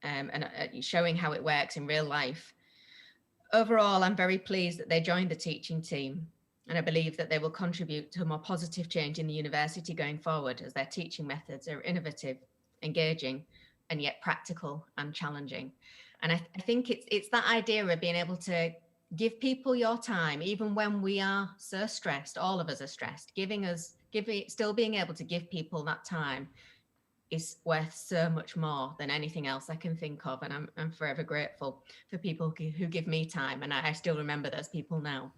and showing how it works in real life. Overall, I'm very pleased that they joined the teaching team, and I believe that they will contribute to a more positive change in the university going forward, as their teaching methods are innovative, engaging, and yet practical and challenging. And I think it's that idea of being able to give people your time, even when we are so stressed. All of us are stressed. Still being able to give people that time is worth so much more than anything else I can think of. And I'm forever grateful for people who give me time. And I still remember those people now.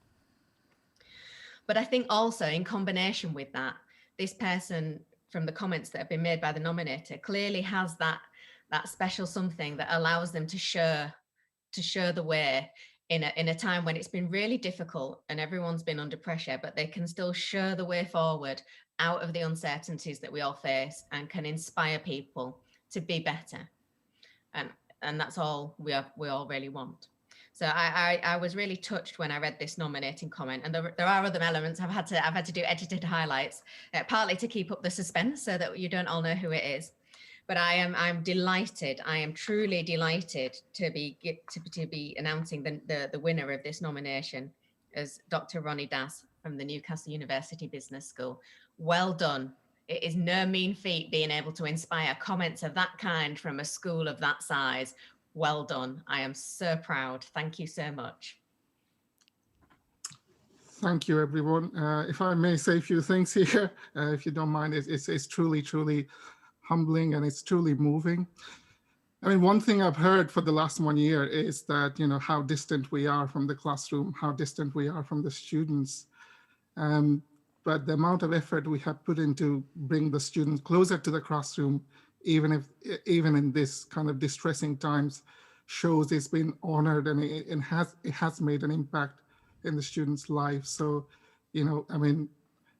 But I think also in combination with that, this person, from the comments that have been made by the nominator, clearly has that special something that allows them to show the way in a time when it's been really difficult and everyone's been under pressure, but they can still show the way forward out of the uncertainties that we all face and can inspire people to be better. And that's all we all really want. So I was really touched when I read this nominating comment, and there are other elements. I've had to do edited highlights, partly to keep up the suspense so that you don't all know who it is. But I'm delighted. I am truly delighted to be announcing the winner of this nomination as Dr. Ronnie Das from the Newcastle University Business School. Well done. It is no mean feat being able to inspire comments of that kind from a school of that size. Well done. I am so proud. Thank you so much. Thank you, everyone. If I may say a few things here, if you don't mind, it's truly, truly humbling, and it's truly moving. I mean, one thing I've heard for the last 1 year is that, how distant we are from the classroom, how distant we are from the students. But the amount of effort we have put into bring the students closer to the classroom, even in this kind of distressing times, shows it's been honored, and it has made an impact in the students' lives. So, I mean,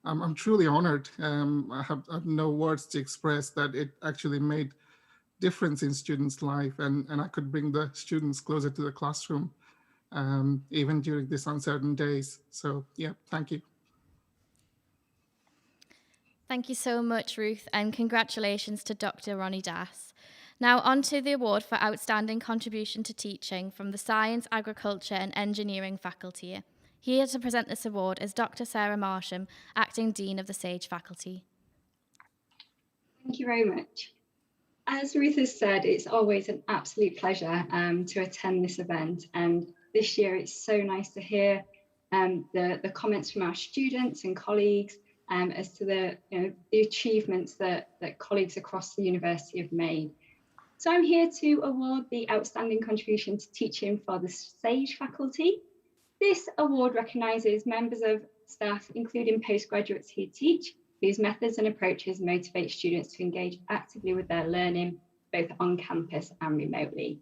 I'm truly honored. I have no words to express that it actually made difference in students' life, and I could bring the students closer to the classroom, even during these uncertain days. So yeah, thank you. Thank you so much, Ruth, and congratulations to Dr. Ronnie Das. Now on to the award for Outstanding Contribution to Teaching from the Science, Agriculture and Engineering faculty. Here to present this award is Dr. Sarah Marsham, Acting Dean of the SAGE faculty. Thank you very much. As Ruth has said, it's always an absolute pleasure to attend this event. And this year it's so nice to hear the comments from our students and colleagues as to the achievements that colleagues across the university have made. So I'm here to award the Outstanding Contribution to Teaching for the SAGE faculty. This award recognises members of staff, including postgraduates who teach, whose methods and approaches motivate students to engage actively with their learning, both on campus and remotely.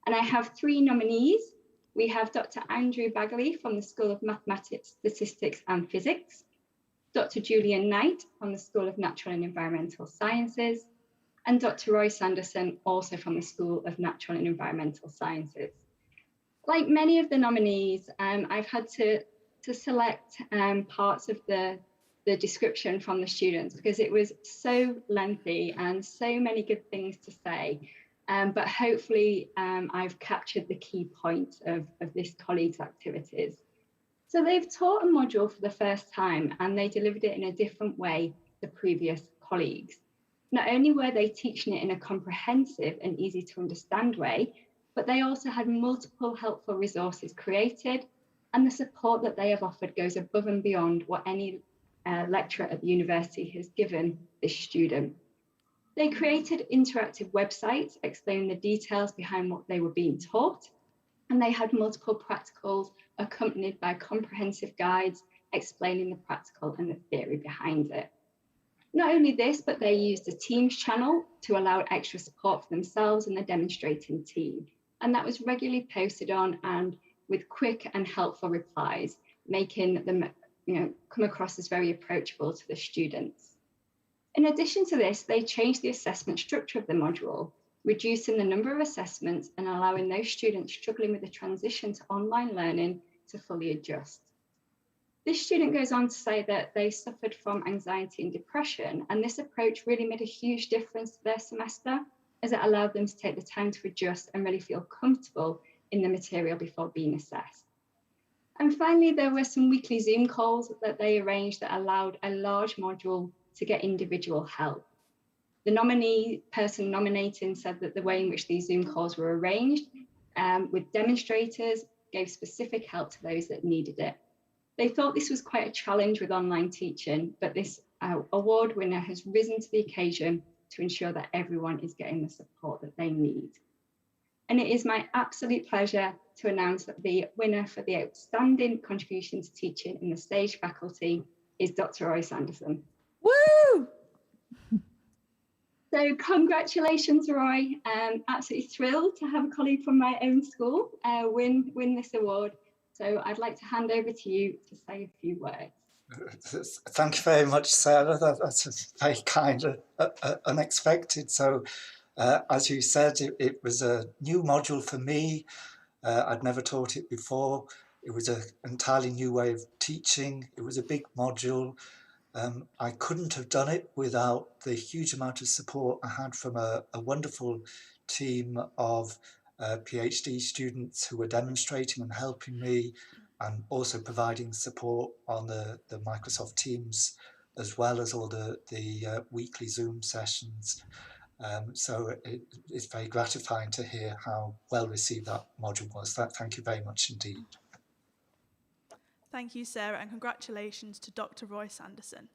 And I have 3 nominees. We have Dr. Andrew Bagley from the School of Mathematics, Statistics and Physics, Dr. Julian Knight from the School of Natural and Environmental Sciences, and Dr. Roy Sanderson, also from the School of Natural and Environmental Sciences. Like many of the nominees, I've had to select parts of the description from the students because it was so lengthy and so many good things to say. But hopefully I've captured the key points of this colleague's activities. So they've taught a module for the first time and they delivered it in a different way to previous colleagues. Not only were they teaching it in a comprehensive and easy to understand way, but they also had multiple helpful resources created, and the support that they have offered goes above and beyond what any lecturer at the university has given this student. They created interactive websites explaining the details behind what they were being taught, and they had multiple practicals accompanied by comprehensive guides explaining the practical and the theory behind it. Not only this, but they used a Teams channel to allow extra support for themselves and the demonstrating team. And that was regularly posted on and with quick and helpful replies, making them come across as very approachable to the students. In addition to this, they changed the assessment structure of the module, reducing the number of assessments and allowing those students struggling with the transition to online learning to fully adjust. This student goes on to say that they suffered from anxiety and depression, and this approach really made a huge difference to their semester, as it allowed them to take the time to adjust and really feel comfortable in the material before being assessed. And finally, there were some weekly Zoom calls that they arranged that allowed a large module to get individual help. The nominee person nominating said that the way in which these Zoom calls were arranged with demonstrators gave specific help to those that needed it. They thought this was quite a challenge with online teaching, but this award winner has risen to the occasion to ensure that everyone is getting the support that they need. And it is my absolute pleasure to announce that the winner for the outstanding contribution to teaching in the stage faculty is Dr. Roy Sanderson. Woo! So congratulations, Roy. Absolutely thrilled to have a colleague from my own school win this award. So I'd like to hand over to you to say a few words. Thank you very much, Sarah. That's very kind, unexpected. So as you said, it was a new module for me. I'd never taught it before. It was an entirely new way of teaching. It was a big module. I couldn't have done it without the huge amount of support I had from a wonderful team of PhD students who were demonstrating and helping me, and also providing support on the Microsoft Teams, as well as all the weekly Zoom sessions. So it's very gratifying to hear how well received that module was. Thank you very much indeed. Thank you, Sarah, and congratulations to Dr. Roy Sanderson.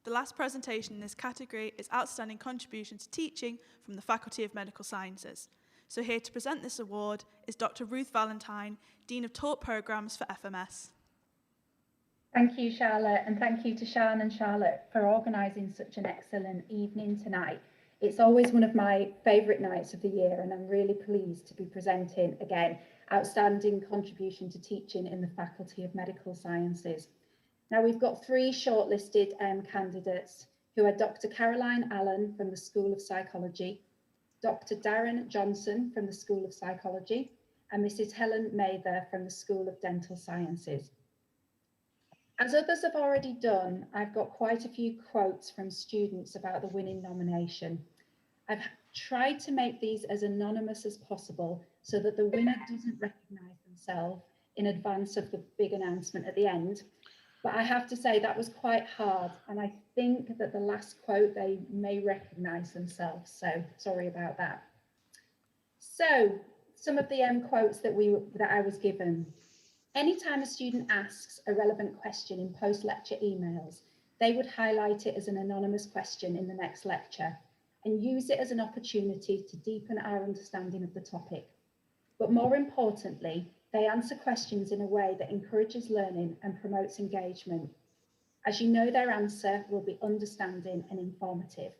The last presentation in this category is Outstanding Contribution to Teaching from the Faculty of Medical Sciences. So here to present this award is Dr. Ruth Valentine, Dean of Taught Programmes for FMS. Thank you, Charlotte, and thank you to Sian and Charlotte for organising such an excellent evening tonight. It's always one of my favourite nights of the year, and I'm really pleased to be presenting again Outstanding Contribution to Teaching in the Faculty of Medical Sciences. Now, we've got three shortlisted candidates who are Dr. Caroline Allen from the School of Psychology, Dr. Darren Johnson from the School of Psychology, and Mrs. Helen Mather from the School of Dental Sciences. As others have already done, I've got quite a few quotes from students about the winning nomination. I've tried to make these as anonymous as possible so that the winner doesn't recognise themselves in advance of the big announcement at the end. But I have to say that was quite hard, and I think that the last quote they may recognise themselves, so sorry about that. So some of the quotes that I was given. Anytime a student asks a relevant question in post-lecture emails, they would highlight it as an anonymous question in the next lecture and use it as an opportunity to deepen our understanding of the topic. But more importantly, they answer questions in a way that encourages learning and promotes engagement. As you know, their answer will be understanding and informative.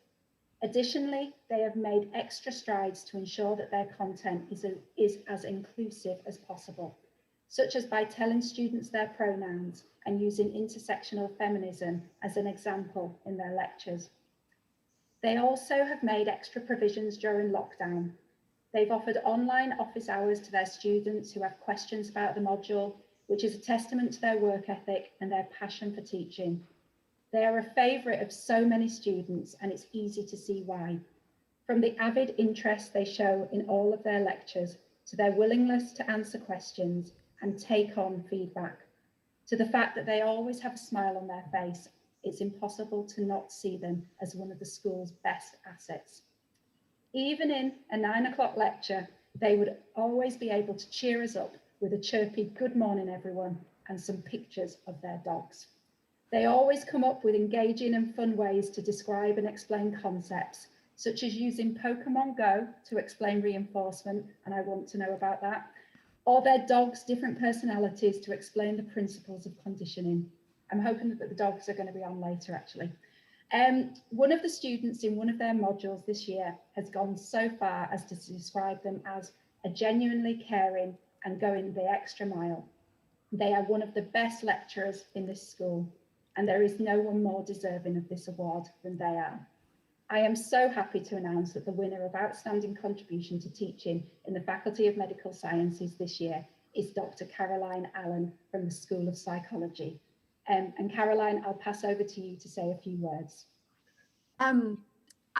Additionally, they have made extra strides to ensure that their content is as inclusive as possible, such as by telling students their pronouns and using intersectional feminism as an example in their lectures. They also have made extra provisions during lockdown. They've offered online office hours to their students who have questions about the module, which is a testament to their work ethic and their passion for teaching. They are a favourite of so many students, and it's easy to see why. From the avid interest they show in all of their lectures, to their willingness to answer questions and take on feedback, to the fact that they always have a smile on their face, it's impossible to not see them as one of the school's best assets. Even in a 9 o'clock lecture, they would always be able to cheer us up with a chirpy "Good morning, everyone," and some pictures of their dogs. They always come up with engaging and fun ways to describe and explain concepts, such as using Pokemon Go to explain reinforcement, and I want to know about that, or their dogs' different personalities to explain the principles of conditioning. I'm hoping that the dogs are going to be on later, actually. One of the students in one of their modules this year has gone so far as to describe them as a genuinely caring and going the extra mile. They are one of the best lecturers in this school, and there is no one more deserving of this award than they are. I am so happy to announce that the winner of Outstanding Contribution to Teaching in the Faculty of Medical Sciences this year is Dr. Caroline Allen from the School of Psychology. And Caroline, I'll pass over to you to say a few words.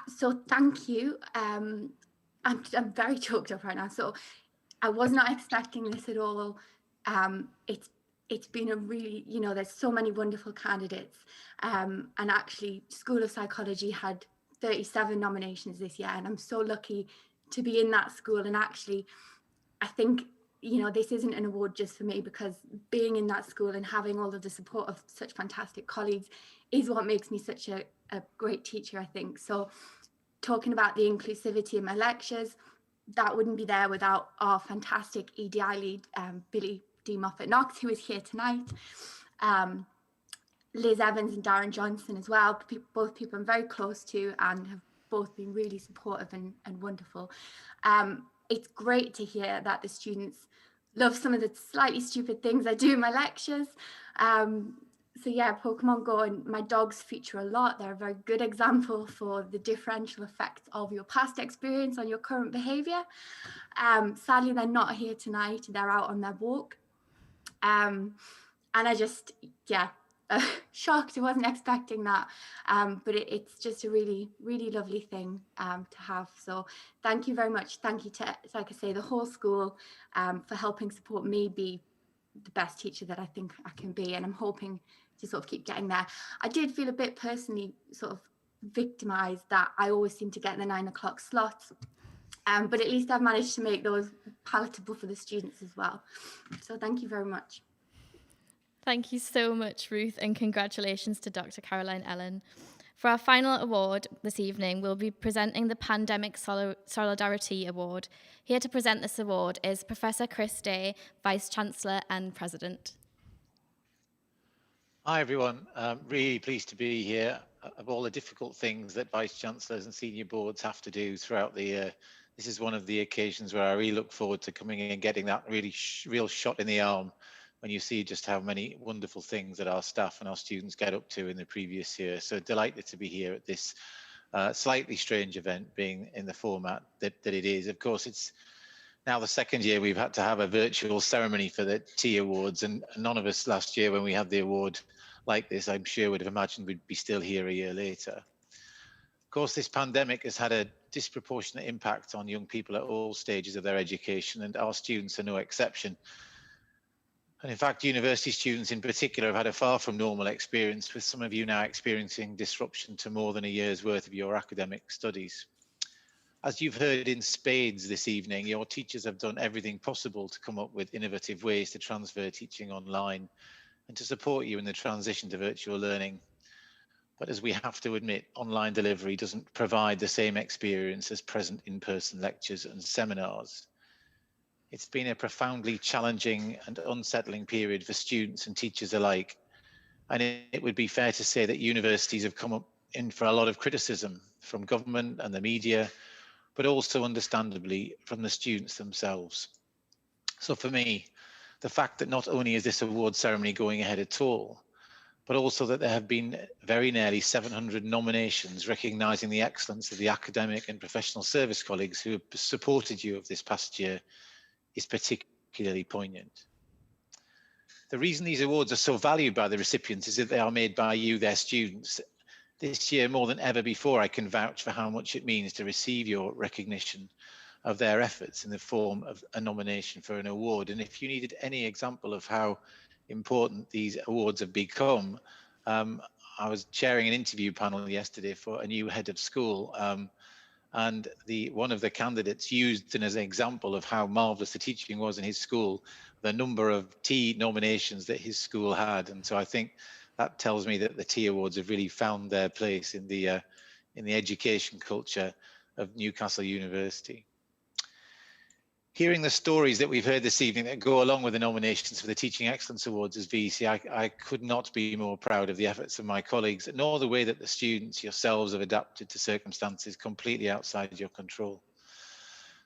So thank you. I'm very choked up right now. So I was not expecting this at all. It's been a really, there's so many wonderful candidates. And actually, School of Psychology had 37 nominations this year, and I'm so lucky to be in that school. And actually, I think, this isn't an award just for me, because being in that school and having all of the support of such fantastic colleagues is what makes me such a great teacher, I think. So talking about the inclusivity in my lectures, that wouldn't be there without our fantastic EDI lead, Billy D. Moffat-Knox, who is here tonight. Liz Evans and Darren Johnson as well, both people I'm very close to and have both been really supportive and wonderful. It's great to hear that the students love some of the slightly stupid things I do in my lectures. So yeah, Pokemon Go and my dogs feature a lot. They're a very good example for the differential effects of your past experience on your current behaviour. Sadly, they're not here tonight. They're out on their walk. And I just, shocked. I wasn't expecting that. But it's just a really, really lovely thing to have. So thank you very much. Thank you to, like I say, the whole school for helping support me be the best teacher that I think I can be. And I'm hoping to sort of keep getting there. I did feel a bit personally sort of victimised that I always seem to get the 9 o'clock slots. But at least I've managed to make those palatable for the students as well. So thank you very much. Thank you so much, Ruth, and congratulations to Dr. Caroline Allen. For our final award this evening, we'll be presenting the Pandemic Solidarity Award. Here to present this award is Professor Chris Day, Vice-Chancellor and President. Hi, everyone. Really pleased to be here. Of all the difficult things that Vice-Chancellors and senior boards have to do throughout the year, this is one of the occasions where I really look forward to coming in and getting that really real shot in the arm when you see just how many wonderful things that our staff and our students get up to in the previous year. So delighted to be here at this slightly strange event, being in the format that it is. Of course, it's now the second year we've had to have a virtual ceremony for the T Awards, and none of us last year when we had the award like this, I'm sure, would have imagined we'd be still here a year later. Of course, this pandemic has had a disproportionate impact on young people at all stages of their education, and our students are no exception. And in fact, university students in particular have had a far from normal experience, with some of you now experiencing disruption to more than a year's worth of your academic studies. As you've heard in spades this evening, your teachers have done everything possible to come up with innovative ways to transfer teaching online and to support you in the transition to virtual learning. But as we have to admit, online delivery doesn't provide the same experience as present in-person lectures and seminars. It's been a profoundly challenging and unsettling period for students and teachers alike. And it would be fair to say that universities have come up in for a lot of criticism from government and the media, but also understandably from the students themselves. So for me, the fact that not only is this award ceremony going ahead at all, but also that there have been very nearly 700 nominations recognising the excellence of the academic and professional service colleagues who have supported you of this past year is particularly poignant. The reason these awards are so valued by the recipients is that they are made by you, their students. This year, more than ever before, I can vouch for how much it means to receive your recognition of their efforts in the form of a nomination for an award. And if you needed any example of how important these awards have become, I was chairing an interview panel yesterday for a new head of school, and one of the candidates used as an example of how marvelous the teaching was in his school, the number of T nominations that his school had. And so I think that tells me that the T Awards have really found their place in the education culture of Newcastle University. Hearing the stories that we've heard this evening that go along with the nominations for the Teaching Excellence Awards as VC, I could not be more proud of the efforts of my colleagues, nor the way that the students yourselves have adapted to circumstances completely outside your control.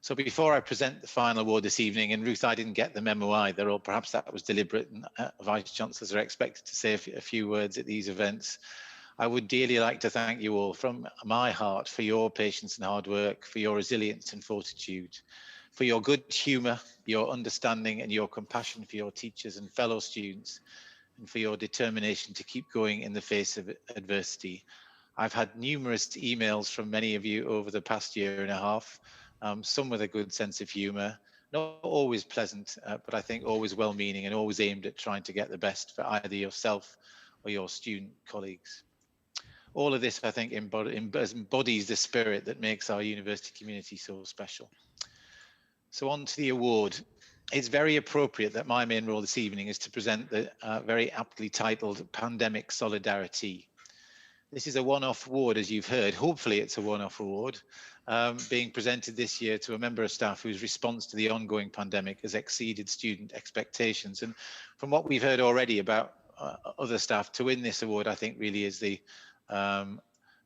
So before I present the final award this evening, and Ruth, I didn't get the memo either, or perhaps that was deliberate, and Vice-Chancellors are expected to say a few words at these events, I would dearly like to thank you all from my heart for your patience and hard work, for your resilience and fortitude, for your good humour, your understanding and your compassion for your teachers and fellow students, and for your determination to keep going in the face of adversity. I've had numerous emails from many of you over the past year and a half, some with a good sense of humour, not always pleasant, but I think always well-meaning and always aimed at trying to get the best for either yourself or your student colleagues. All of this, I think, embodies the spirit that makes our university community so special. So on to the award. It's very appropriate that my main role this evening is to present the very aptly titled Pandemic Solidarity. This is a one-off award, as you've heard. Hopefully it's a one-off award being presented this year to a member of staff whose response to the ongoing pandemic has exceeded student expectations. And from what we've heard already about other staff, to win this award, I think really is the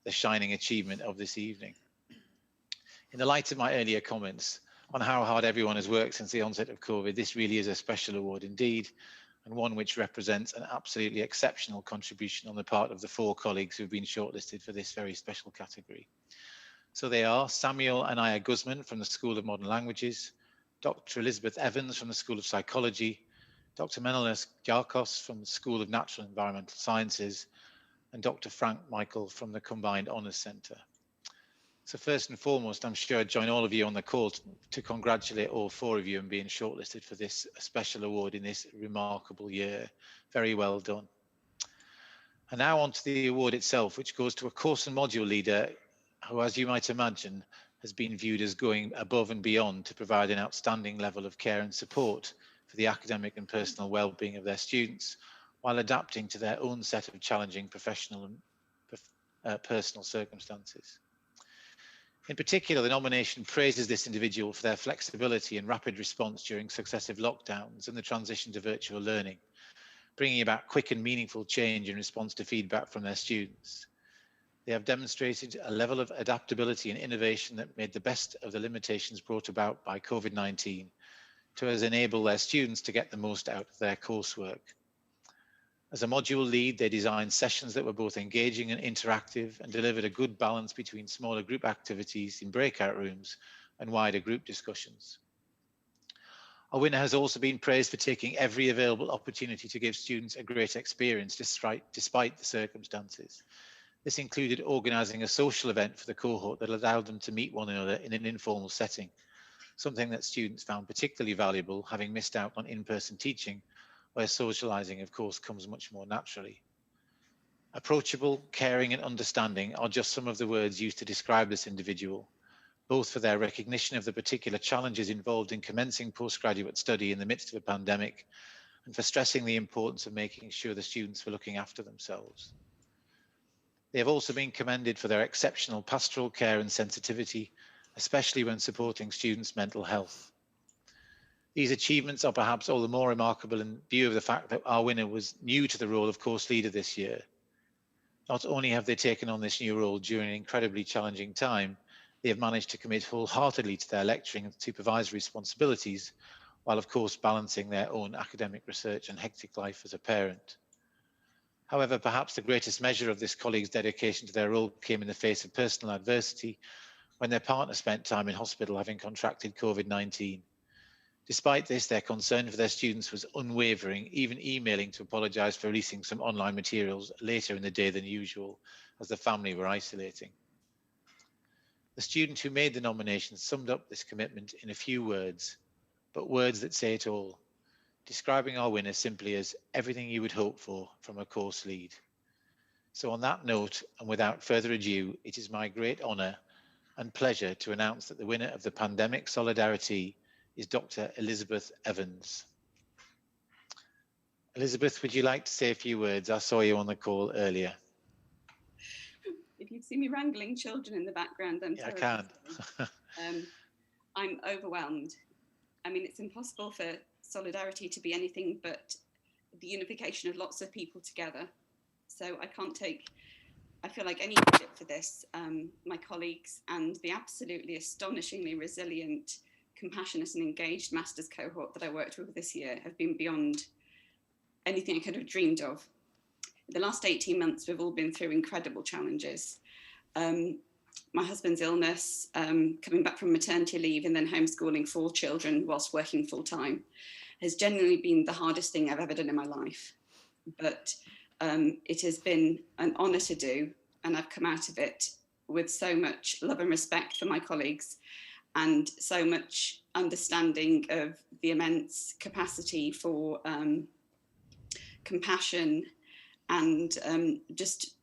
shining achievement of this evening. In the light of my earlier comments on how hard everyone has worked since the onset of COVID, this really is a special award indeed, and one which represents an absolutely exceptional contribution on the part of the 4 colleagues who have been shortlisted for this very special category. So they are Samuel Anaya Guzman from the School of Modern Languages, Dr. Elizabeth Evans from the School of Psychology, Dr. Menelaus Giarkos from the School of Natural and Environmental Sciences, and Dr. Frank Michael from the Combined Honours Centre. So first and foremost, I'm sure I'd join all of you on the call to congratulate all 4 of you on being shortlisted for this special award in this remarkable year. Very well done. And now on to the award itself, which goes to a course and module leader who, as you might imagine, has been viewed as going above and beyond to provide an outstanding level of care and support for the academic and personal well-being of their students, while adapting to their own set of challenging professional and personal circumstances. In particular, the nomination praises this individual for their flexibility and rapid response during successive lockdowns and the transition to virtual learning, bringing about quick and meaningful change in response to feedback from their students. They have demonstrated a level of adaptability and innovation that made the best of the limitations brought about by COVID-19 to enable their students to get the most out of their coursework. As a module lead, they designed sessions that were both engaging and interactive and delivered a good balance between smaller group activities in breakout rooms and wider group discussions. Our winner has also been praised for taking every available opportunity to give students a great experience despite the circumstances. This included organising a social event for the cohort that allowed them to meet one another in an informal setting, something that students found particularly valuable, having missed out on in-person teaching, where socialising, of course, comes much more naturally. Approachable, caring and understanding are just some of the words used to describe this individual, both for their recognition of the particular challenges involved in commencing postgraduate study in the midst of a pandemic, and for stressing the importance of making sure the students were looking after themselves. They have also been commended for their exceptional pastoral care and sensitivity, especially when supporting students' mental health. These achievements are perhaps all the more remarkable in view of the fact that our winner was new to the role of course leader this year. Not only have they taken on this new role during an incredibly challenging time, they have managed to commit wholeheartedly to their lecturing and supervisory responsibilities, while of course balancing their own academic research and hectic life as a parent. However, perhaps the greatest measure of this colleague's dedication to their role came in the face of personal adversity when their partner spent time in hospital having contracted COVID-19. Despite this, their concern for their students was unwavering, even emailing to apologise for releasing some online materials later in the day than usual, as the family were isolating. The student who made the nomination summed up this commitment in a few words, but words that say it all, describing our winner simply as everything you would hope for from a course lead. So on that note, and without further ado, it is my great honour and pleasure to announce that the winner of the Pandemic Solidarity is Dr. Elizabeth Evans. Elizabeth, would you like to say a few words? I saw you on the call earlier. If you'd see me wrangling children in the background, I'm I can. I'm overwhelmed. I mean, it's impossible for solidarity to be anything but the unification of lots of people together. So I feel like any credit for this, my colleagues and the absolutely astonishingly resilient, compassionate and engaged master's cohort that I worked with this year have been beyond anything I could have dreamed of. the last 18 months, we've all been through incredible challenges. My husband's illness, coming back from maternity leave and then homeschooling 4 children whilst working full time has genuinely been the hardest thing I've ever done in my life. But it has been an honour to do, and I've come out of it with so much love and respect for my colleagues and so much understanding of the immense capacity for compassion and just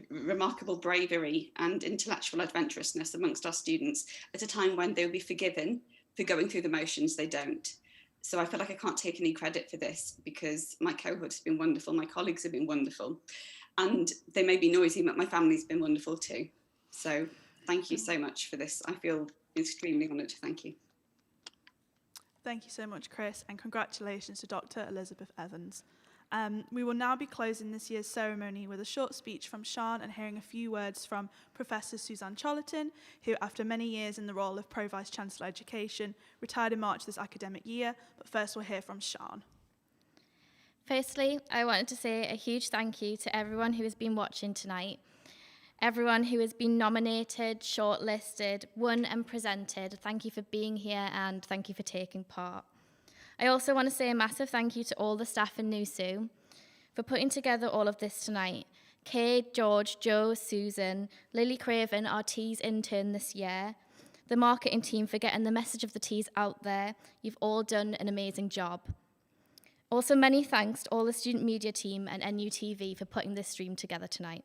remarkable bravery and intellectual adventurousness amongst our students at a time when they'll be forgiven for going through the motions they don't. So I feel like I can't take any credit for this because my cohort has been wonderful, my colleagues have been wonderful, and they may be noisy, but my family's been wonderful too. So thank you so much for this. I feel extremely honoured. Thank you. Thank you so much, Chris, and congratulations to Dr. Elizabeth Evans. We will now be closing this year's ceremony with a short speech from Sian and hearing a few words from Professor Suzanne Chollerton, who, after many years in the role of Pro Vice-Chancellor Education, retired in March this academic year. But first we'll hear from Sian. Firstly, I wanted to say a huge thank you to everyone who has been watching tonight, everyone who has been nominated, shortlisted, won and presented. Thank you for being here and thank you for taking part. I also want to say a massive thank you to all the staff in NUSU for putting together all of this tonight. Kate, George, Joe, Susan, Lily Craven, our Tees intern this year, the marketing team for getting the message of the Tees out there. You've all done an amazing job. Also, many thanks to all the student media team and NUTV for putting this stream together tonight.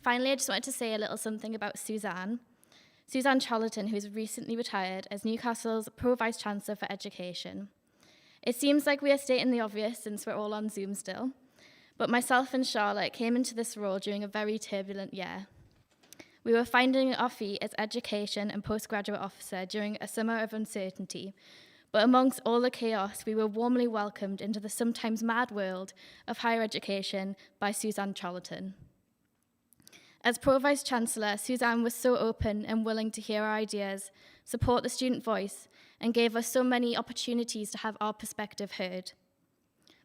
Finally, I just wanted to say a little something about Suzanne Chollerton, who has recently retired as Newcastle's Pro Vice-Chancellor for Education. It seems like we are stating the obvious since we're all on Zoom still, but myself and Charlotte came into this role during a very turbulent year. We were finding our feet as education and postgraduate officer during a summer of uncertainty, but amongst all the chaos, we were warmly welcomed into the sometimes mad world of higher education by Suzanne Chollerton. As Pro Vice-Chancellor, Suzanne was so open and willing to hear our ideas, support the student voice, and gave us so many opportunities to have our perspective heard.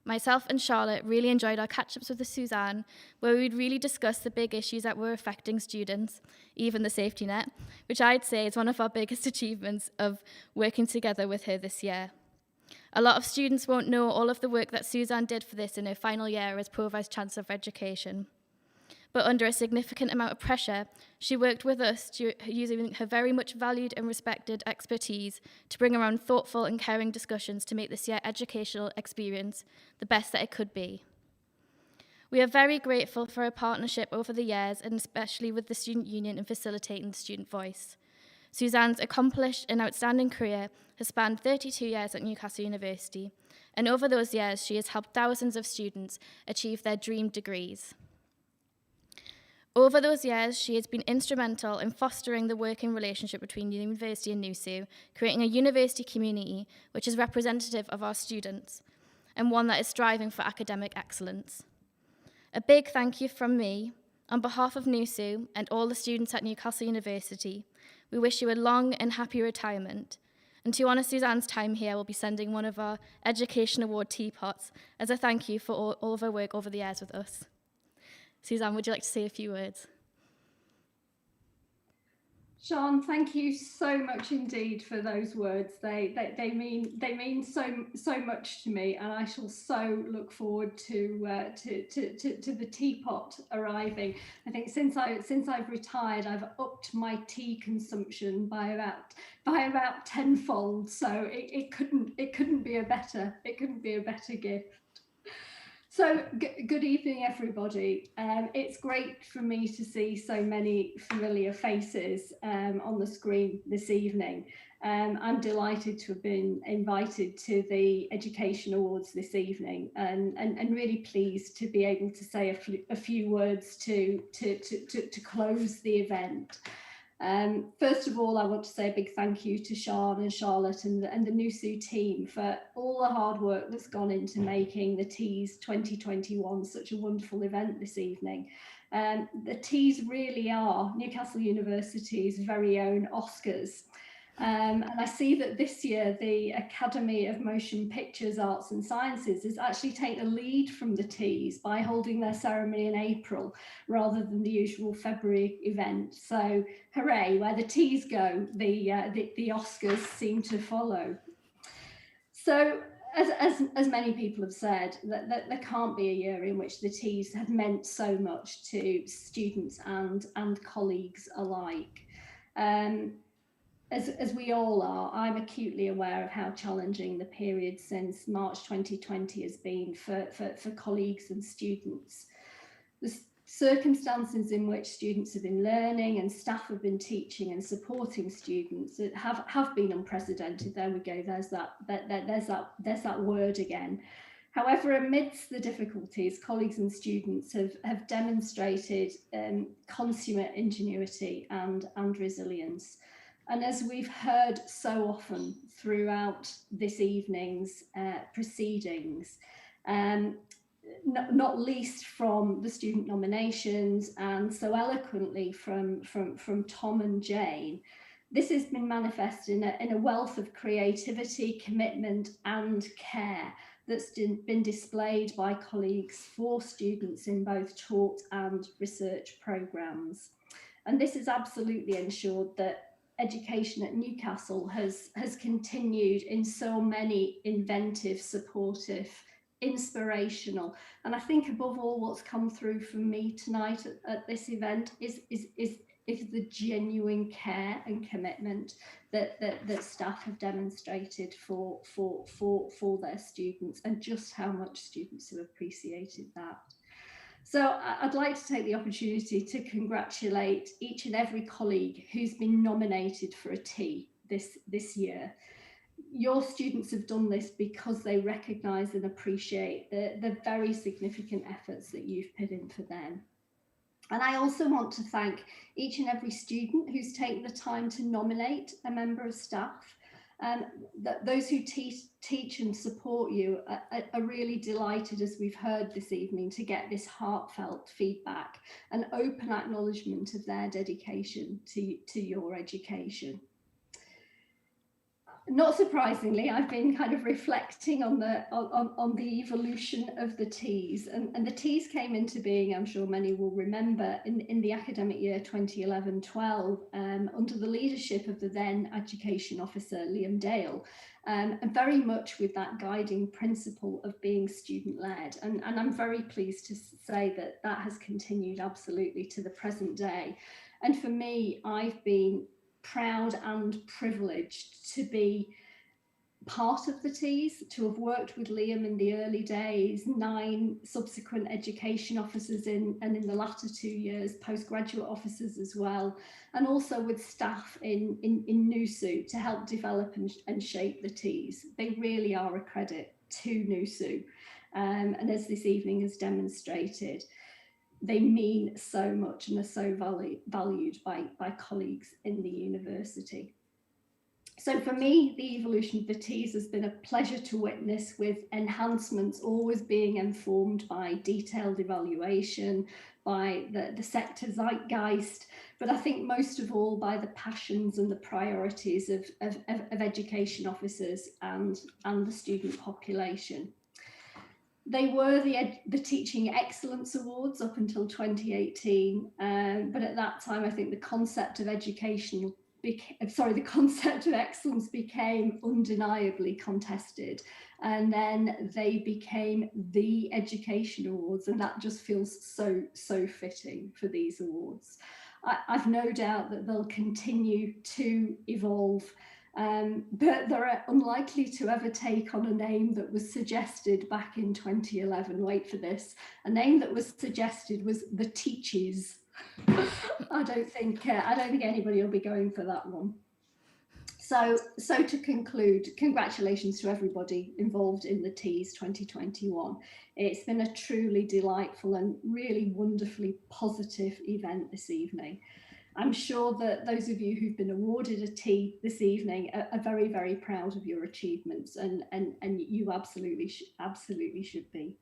Myself and Charlotte really enjoyed our catch-ups with Suzanne, where we'd really discuss the big issues that were affecting students, even the safety net, which I'd say is one of our biggest achievements of working together with her this year. A lot of students won't know all of the work that Suzanne did for this in her final year as Pro Vice-Chancellor for Education. But under a significant amount of pressure, she worked with us using her very much valued and respected expertise to bring around thoughtful and caring discussions to make this year's educational experience the best that it could be. We are very grateful for her partnership over the years, and especially with the Student Union in facilitating the student voice. Suzanne's accomplished and outstanding career has spanned 32 years at Newcastle University, and over those years she has helped thousands of students achieve their dream degrees. Over those years, she has been instrumental in fostering the working relationship between the university and NUSU, creating a university community which is representative of our students and one that is striving for academic excellence. A big thank you from me, on behalf of NUSU and all the students at Newcastle University. We wish you a long and happy retirement. And to honour Suzanne's time here, we'll be sending one of our Education Award teapots as a thank you for all of her work over the years with us. Suzanne, would you like to say a few words? Sian, thank you so much indeed for those words. They mean so much to me, and I shall so look forward to the teapot arriving. I think since I've retired, I've upped my tea consumption by about tenfold. So it couldn't be a better gift. So good evening, everybody. It's great for me to see so many familiar faces on the screen this evening. I'm delighted to have been invited to the Education Awards this evening, and really pleased to be able to say a few words to close the event. First of all, I want to say a big thank you to Sian and Charlotte and the NUSU team for all the hard work that's gone into making the Tees 2021 such a wonderful event this evening. The Tees really are Newcastle University's very own Oscars. And I see that this year the Academy of Motion Pictures, Arts and Sciences has actually taken a lead from the Tees by holding their ceremony in April rather than the usual February event. So hooray, where the Tees go, the Oscars seem to follow. So as many people have said, that there can't be a year in which the Tees have meant so much to students and colleagues alike. As we all are, I'm acutely aware of how challenging the period since March 2020 has been for colleagues and students. The circumstances in which students have been learning and staff have been teaching and supporting students have been unprecedented. There we go, there's that word again. However, amidst the difficulties, colleagues and students have demonstrated consummate ingenuity and resilience. And as we've heard so often throughout this evening's proceedings, not least from the student nominations and so eloquently from Tom and Jane, this has been manifested in a wealth of creativity, commitment and care that's been displayed by colleagues for students in both taught and research programmes. And this has absolutely ensured that education at Newcastle has continued in so many inventive, supportive, inspirational, and I think above all what's come through from me tonight at this event is the genuine care and commitment that staff have demonstrated for their students, and just how much students have appreciated that. So I'd like to take the opportunity to congratulate each and every colleague who's been nominated for a T this year. Your students have done this because they recognise and appreciate the very significant efforts that you've put in for them. And I also want to thank each and every student who's taken the time to nominate a member of staff. Those who teach and support you are really delighted, as we've heard this evening, to get this heartfelt feedback and open acknowledgement of their dedication to your education. Not surprisingly, I've been kind of reflecting on the evolution of the Ts, and the Ts came into being, I'm sure many will remember, in the academic year 2011-12 under the leadership of the then Education Officer Liam Dale, and very much with that guiding principle of being student-led, and I'm very pleased to say that has continued absolutely to the present day. And for me, I've been proud and privileged to be part of the Ts, to have worked with Liam in the early days, 9 subsequent education officers and in the latter 2 years, postgraduate officers as well, and also with staff in NUSU to help develop and shape the Ts. They really are a credit to NUSU, and as this evening has demonstrated, they mean so much and are so valued by colleagues in the university. So for me, the evolution of the Ts has been a pleasure to witness, with enhancements always being informed by detailed evaluation, by the sector zeitgeist, but I think most of all by the passions and the priorities of education officers and the student population. They were the Teaching Excellence Awards up until 2018, but at that time I think the concept of the concept of excellence became undeniably contested, and then they became the Education Awards, and that just feels so fitting for these awards. I've no doubt that they'll continue to evolve, but they're unlikely to ever take on a name that was suggested back in 2011. Wait for this. A name that was suggested was the Teaches. I don't think anybody will be going for that one. So to conclude, congratulations to everybody involved in the Ts 2021. It's been a truly delightful and really wonderfully positive event this evening. I'm sure that those of you who've been awarded a T this evening are very, very proud of your achievements, and you absolutely should be.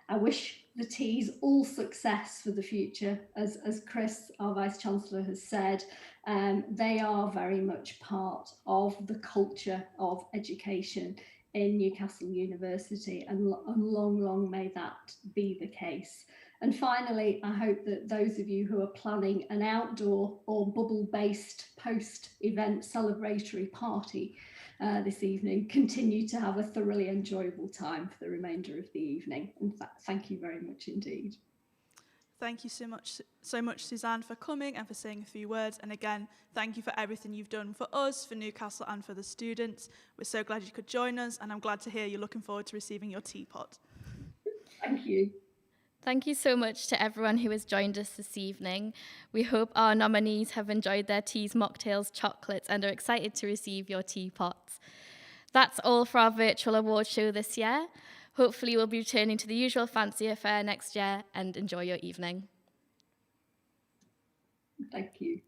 I wish the teas all success for the future. As Chris, our Vice-Chancellor, has said, they are very much part of the culture of education in Newcastle University, and long, long may that be the case. And finally, I hope that those of you who are planning an outdoor or bubble-based post-event celebratory party this evening continue to have a thoroughly enjoyable time for the remainder of the evening. And thank you very much indeed. Thank you so much, Suzanne, for coming and for saying a few words. And again, thank you for everything you've done for us, for Newcastle and for the students. We're so glad you could join us, and I'm glad to hear you're looking forward to receiving your teapot. Thank you. Thank you so much to everyone who has joined us this evening. We hope our nominees have enjoyed their teas, mocktails, chocolates, and are excited to receive your teapots. That's all for our virtual award show this year. Hopefully we'll be returning to the usual fancy affair next year, and enjoy your evening. Thank you.